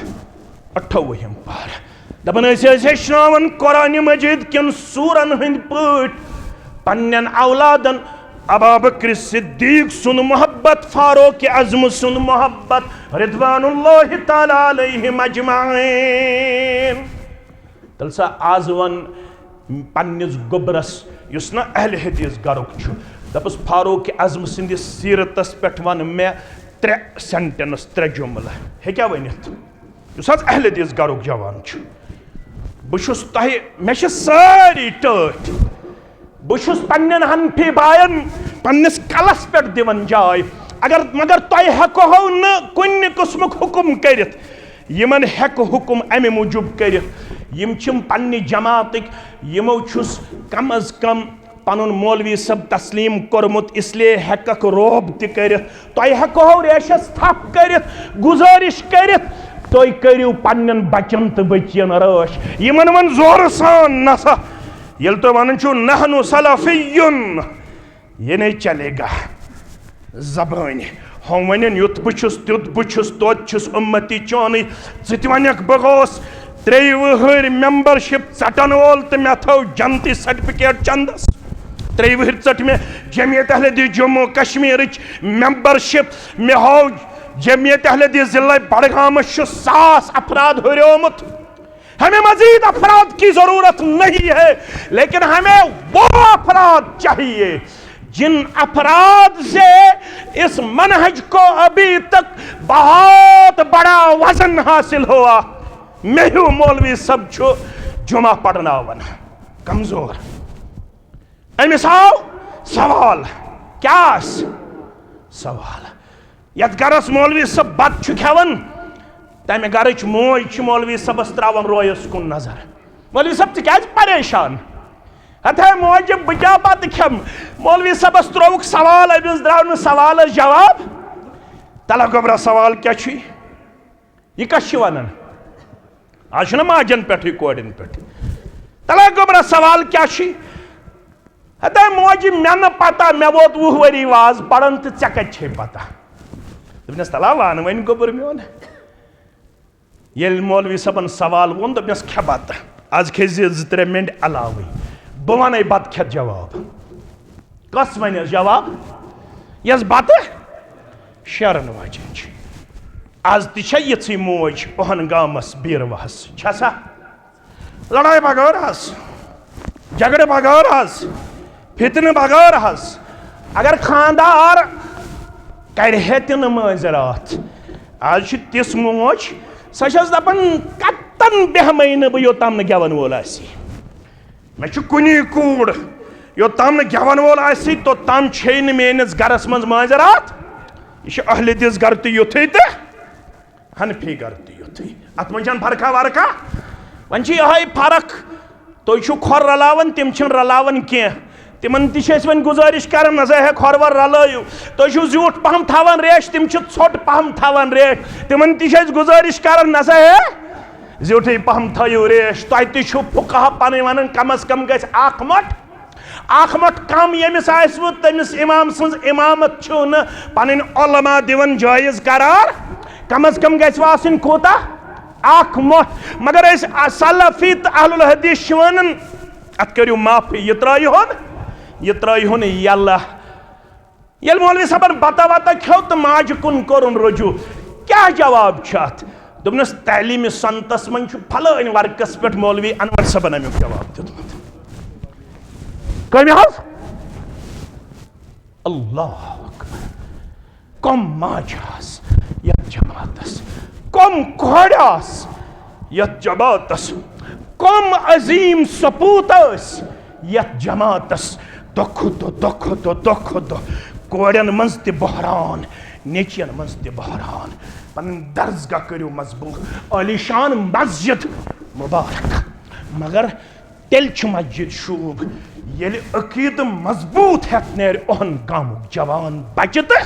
28 पारा दपन हेचनावन कुरान मजीद किन सूरन हंद पट पन्नन औलादन अबू बकर सिद्दीक सुन मोहब्बत, फारूक आज़म सुन मोहब्बत रिदवानुल्लाहि ताला अलैहिम अजमाइन। तल सा आज वन पन्निस गोबरस युस ना अहल हदीस गरुक छु दपस फारूक आज़म सिंदिस सीरतस पेठ वन मे 3 सेंटेंस 3 जुमला हेक्या वनित युस आज अहल हदीस गरुक जवान छु। बुशुस तहि मे छ सारी टट बुशुस पन्नन हनफी बायन पन्निस कलस पे दिवन जाय अगर मगर तय हेको न कुन किस्मुक हुकुम करित यमन हेक हुकुम अमे मूजूब करित यम छिम पन्नि जमातिक यमो छुस कम अज कम पनुन मौलवी सब तस्लीम कोरमुत इसलिए हेकक रोब त करित तय हेको रेशस थप करित गुजारिश करित तय करियो पन्नन बचन त बचियन रश यमन वन जोर सान नसा यल तो वन छु नहनु सलफियुन ये नहीं चलेगा ज़बानी हम वन युत बुछुस तुत बुछुस तोत छुस उम्मती चोनी जितवनक बगोस 3 वहर मेंबरशिप चटन वोल तो मे थो जनती सर्टिफिकेट चंदस 3 वहर चट में जमियत अहले हदीस जम्मू कश्मीर मेंबरशिप मे हो जमियत अहले हदीस जिला बडगाम 100 अफराद हुर्योमुत। हमें मजीद अफराद की जरूरत नहीं है लेकिन हमें वो अफराद चाहिए जिन अफराद से इस मनहज को अभी तक बहुत बड़ा वजन हासिल हुआ। मेहू मौलवी सब छो जुमा पढ़ना वन कमजोर अमिसाव सवाल क्या सवाल यत गरस मौलवी सब बत छु खेवन तमे गरच मोज मौलवी सबस त्रावन रोयस कुन नजर मौलवी सब क्या परेशान हथे मोज बचा बत खेम मौलवी सबस त्रोक सवाल अमिस द्राव सवाल जवाब तला गोबरा सवाल क्या यह कश वन आज माजन पे कोड़न पे तला गोबरा सवाल क्या हथे मोज मे न पता मे वोत 20 वरी वाज पढ़न तो ऐ कत पता दस तला वन वन गोबर मोन ये मौलवी सबन सवाल वो दस खे बत आज खज 2-3 मिनट अलावे बह वन बत खेत जवाब कस वन जवाब यस बत शेरन वजन आज ती मोज ओहन गामस बीरवाहस छसा लड़ाई बगैर हस झगड़े बगैर हस फितन बगैर हस अगर खानदार करे तिन माजरात आज तिस मोज सच दपान कतन बेहमई न बह योताम न गेवन वोल मे कुनी कूड़ योताम न गेवन वोल तोताम छे न मेनिस गरस मज माजरात यह अहल हदीस गर तो युथे तो हनफी गर तो युथे अत मन फर्का वर्का वन यह फर्क तुम छो खोर रलावन तिम रलावन कह तिमन वन गुजारिश कर न हे खोर वर रलयु तुम ज्यूठ पहम थावन रेश तिम ोट पहम थावन रेश तिमन गुजारिश कर न हे ज्यूठे पहम थो रेश तुम फुकहा पन वन कम अज कम गि अख मट कम यमिस तमिस इमाम सज इमामत पन उलमा दिवन जायज करार कम अज कम गि कोता अख मट मगर सलफी तो अहलुल हदीस वन अत करियो माफी यह त्रहन यल्ला ये मौलवी सबन बता वता खो तो माज कुन कोरुन रुजू क्या जवाब अत दोपनस तलीम संतस मन फलान वर्कस पे मौलवी अनवर सबन अमुक जवाब दितमुत कम अल्लाह कम माज यथ जमातस कम खोड़ास यथ जमातस कम अजीम सपूत यथ जमातस दुख दो कोड़न मज ते बहरान नेचियन मज ते बहरान पन दर्जगा करियो मजबूत आलीशान मस्जिद मुबारक मगर तेल मस्जिद शूब ये अकीद मजबूत हेत नेर ओहन गामुक जवान बच्चे तो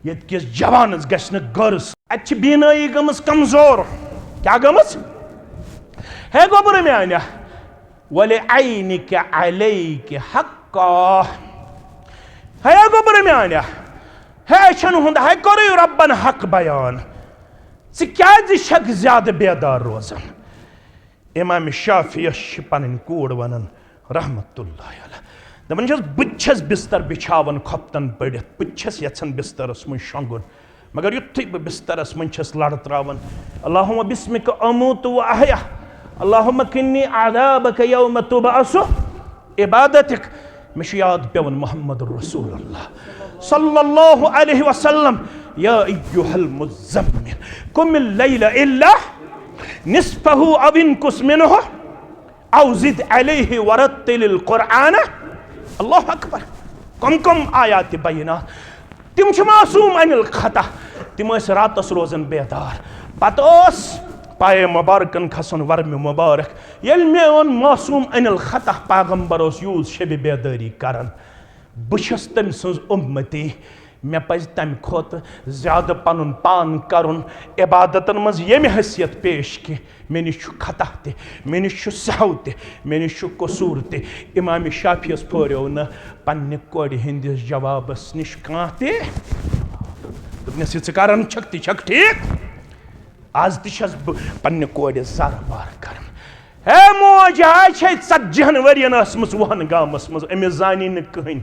ये जवानस गश्न गर्स अच्छी बीनाई गमस कमजोर क्या गमस है गोबर में आना वले आईनी के अलई के हक्का है गोबर में आना है शन हुंद है करो रब्बन हक बयान क्या शक ज्यादा बेदार रोजान इमाम शाफी पन कूड़ वन रहमतुल्लाह अलैह दपन बस बिस्तर बिछावन खोपतन पड़ित बस यन बिस्तरस मन शंगुन मगर युथु बह बिस्तरस मन लड़ त्रावन अल्लाहुम्मा बिस्मिक अमूतु व अहया अल्लाहुम्मा किन्नी अज़ाबक यौम तुबअसु इबादतिक मे याद पेवन मुहम्मद रसूलुल्लाह सल्लल्लाहु अलैहि वसल्लम या अय्युहल मुज़म्मिल कुमिल लैला इल्ला निस्फहु अव इनकुस मिनहु औ ज़िद अलैहि वरत्तिलिल कुरआन अल्लाहु अकबर कम आयात बयिनात तिम मासूम अनिल खता तिम रातस रोजन बेदार पत पाए मुबारकन खसन वर्म मुबारक ये मे मासूम अनिल खता पैगम्बर यूज शब बेदारी करान बस तम सज उम्मती मे पज तम खोत ज्यादा पनुन पान करुन इबादतन मज यम हैसियत पेश कि मे निश खता ते मे निश सहव ते मे निश कसूर ते इमाम शाफियस फोरियो न पन्ने कोड़ हिंदिस जवाबस निश कां ते दोपनस ये करन छक ठीक आज तस पन्ने कोड़ जार बार करन हे मोज है 40 वरियन असमस वहन गामस मज अमिस जानी न कहीं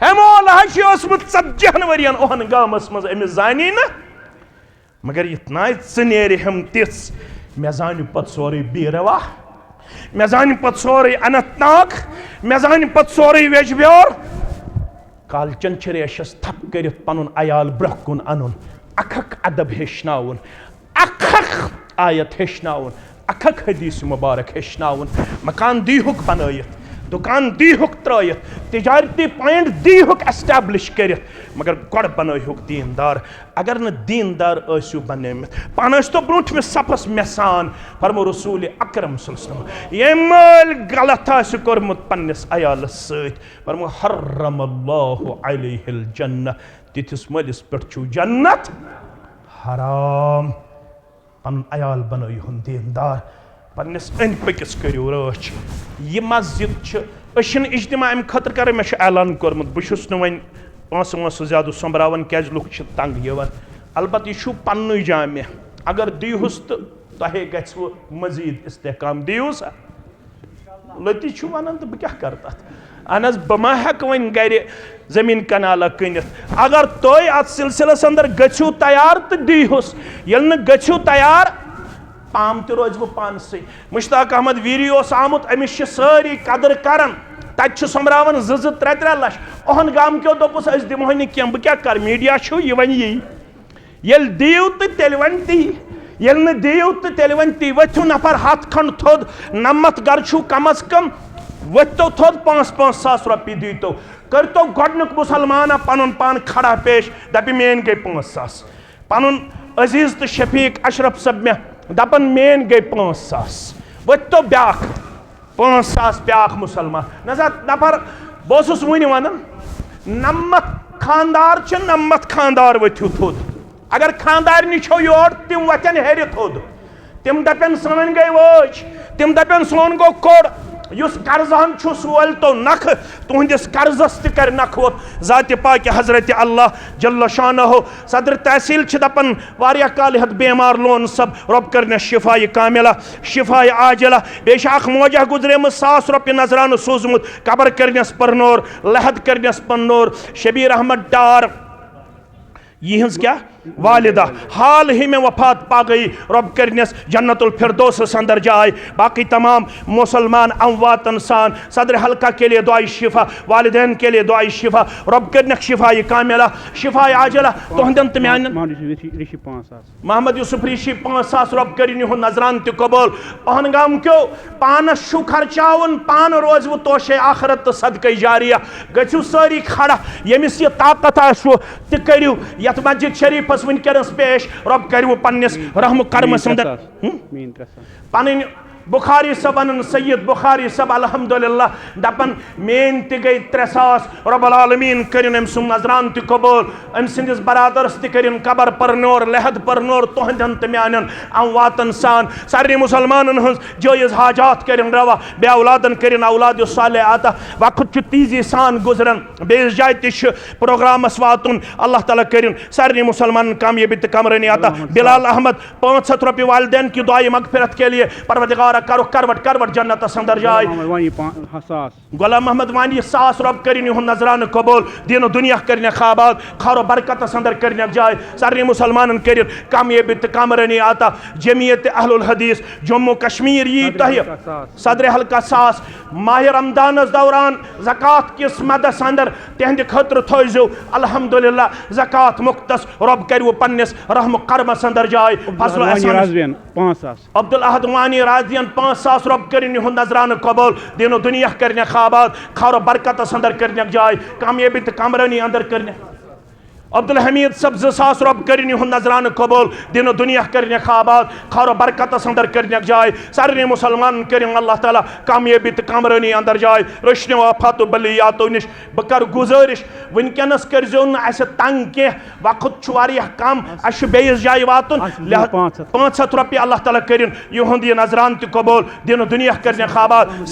हे मोल 40 वरियन ओहन गामस मज अमिस जानी न मगर इतना नेर हम तिस मे जान पत सोरे बीरवा मे जान पत सोरे अनंतनाग मे जान पत सोरे वेजब्योर कालचन रेशस थप कर पन अयाल ब्रोह कुन अन अख अदब हेचन अख आयत हेचन अख हदीस मुबारक हेचन मकान दीहुक बनयत दुकान दीहुक त्रयत तिजारती पॉइंट दीहुक एस्टैब्लिश कर मगर गड़ बनहुक दीनदार अगर न दीनदार आसू बनमित पान तो ब्रोठ में सफस मेसान फरमो रसूल अकरम सल्लल्लाहु ये मल गलत आसू कोरमुत पन्निस अयालस सत फरमो हर्रमल्लाहु अलैहिल जन्नह तिथिस मलिस पेट छु जन्नत हराम पन अयाल बनहुन दीनदार पन्निस अन पकिस करियो रच ये मस्जिद इज्तिमा अम खतर कर मे ऐलान कोरमुत बहुस वन पांस ज्यादा सोमरावन क्या लुक तंग यवान अलबत् यह पन्न जामिया अगर दीहुस तो तहे गो मजीद इस्तेहकाम दीहुस लति वन तो बह क्या कर तथ अहन बह मा हेक वन गर जमीन कनाला कनित अगर तुम अत सिलसिलस अंदर गु तैयार तो दीहुस ये गु तैयार पाम तो रोज वो पानस मुश्ताक अहमद वीरी आमुत अमिस सारी कदर कर तत सोमरावन 2-3 लक्ष ओहन गाम क्यों दोपस दिमो कह बह क्या कर मीडिया यह वन यी ये दीव तो तेल वन ती ये दीव तो तेल वन ती वथु नफर 100 खंड थोद नमत गर कम अज कम वथो थोद 5-5 सास रुपये दीतो करतो गोडनुक मुसलमान पन पान खड़ा पेश दपि मेन गई 5 सास पन अजीज तो शफीक अशरफ सब मे दपन मेन गई 5 सास वथो ब्याख 5 सास ब्याख मुसलमान नजा नफर बहुत वन वन नमत खानदार वथु थोद अगर खानदार छो योर तिम वथन हेर थोद तिम दपन सन गई वोच तिम दपन सोन गो कोड़ युस कर्जहन सोल तो नख तुहंदिस कर्जस कर नख वोत जात पाक हजरत अल्लाह जल्ल शानहो सदर तहसील दपन वारिया काल हद बेमार लोन सब रब कर शिफाई कामिला शिफाई आजिला बेश मोजा गुजरे 100 रुपये नजरान सोजमुत कबर करनस परनोर लहद करनस पन्नोर शबीर अहमद डार यह क्या वालिदा हाल ही में वफात पा गई, रब करनस जन्नतुल फिरदौस अंदर जाए। बाकी तमाम मुसलमान अमवात इंसान सदर हल्का के लिए दुआई शिफा, वालिदैन के लिए दुआई शिफा, रब करनक शिफाई कामिला शिफाई आजला तुहंदन तम्यान मोहम्मद यूसुफ ऋषि 5,000 रब करिन यह नजरान त कबूल। पहलगाम क्यों पानस छु खर्चावन, पान रोज वो तोशे आखरत तो सदक़े जारिया। गु सारी खड़ा यमिस यह ताकत आसो त करियो यथ मस्जिद शरीफस वनकस पेश, रब करियो पन्निस रहम कर्म अंदर पन बुखारी सबन सैयद बुखारी सब अल्हम्दुलिल्लाह दपन मेन त गई 3,000 रब्बुल आलमीन करिन अम सुम नजरान त कबूल, अम सिंदिस बरादरस त करिन कबर परनोर लहद परनोर तुहंदन त म्यानन अमवात इंसान सारे मुसलमानन हंस जायज हाजात करिन रवा, बे औलादन करिन औलाद सालेह आता। वक्त च तेजी सान गुजरन, बेस जाय त प्रोग्रामस वातुन, अल्लाह ताला करिन सारे मुसलमान कामयाबी त कमरनी आता। बिलाल अहमद 500 रुपये वालिदैन की दुआई मगफिरत के लिए, परवरदिगार करो करवट करवट जन्नत अंदर जाए। गुलाम मोहम्मद वानी 100 रब करिन यह नजरान कबूल, दीनो दुनिया करने खाबाद खारो बरकत अंदर करने जाए। सारे मुसलमान करिन कामयाबी त कामरनी आता। जमीयत अहलुल हदीस जम्मू कश्मीर यी तह सदर हल्का 100 माह रमदान दौरान ज़कात किस मदस अंदर तहद खतर थो अल्हम्दुलिल्लाह ज़कात मुख्तस, रब करो पन्निस रहम कर्मस अंदर जाए। अब्दुल अहद वानी राजियन 5,000 रब करिन यह नजरान कबूल, दीनो दुनिया करने खाबाद खारो बरकत अंदर करने जाए, कामयाबी त कामरानी अंदर करने। अब्दुल हमीद सब 2,000 रब करिन यह नजरान कबूल, दीनो दुनिया करने खाबाद खारो बरकत अंदर करने जाए। सारे मुसलमान करिन अल्लाह ताला कामयाबी त कामरानी अंदर जाए। रोशनी वफात बलियातो निश बकर गुजारिश वनकस करजो न अस तंग कह, वक्त कम अस बेस जाए वातुन 500 रुपये अल्लाह ताला करिन यह नजरान त कबूल, दीनो दुनिया करने खाबाद।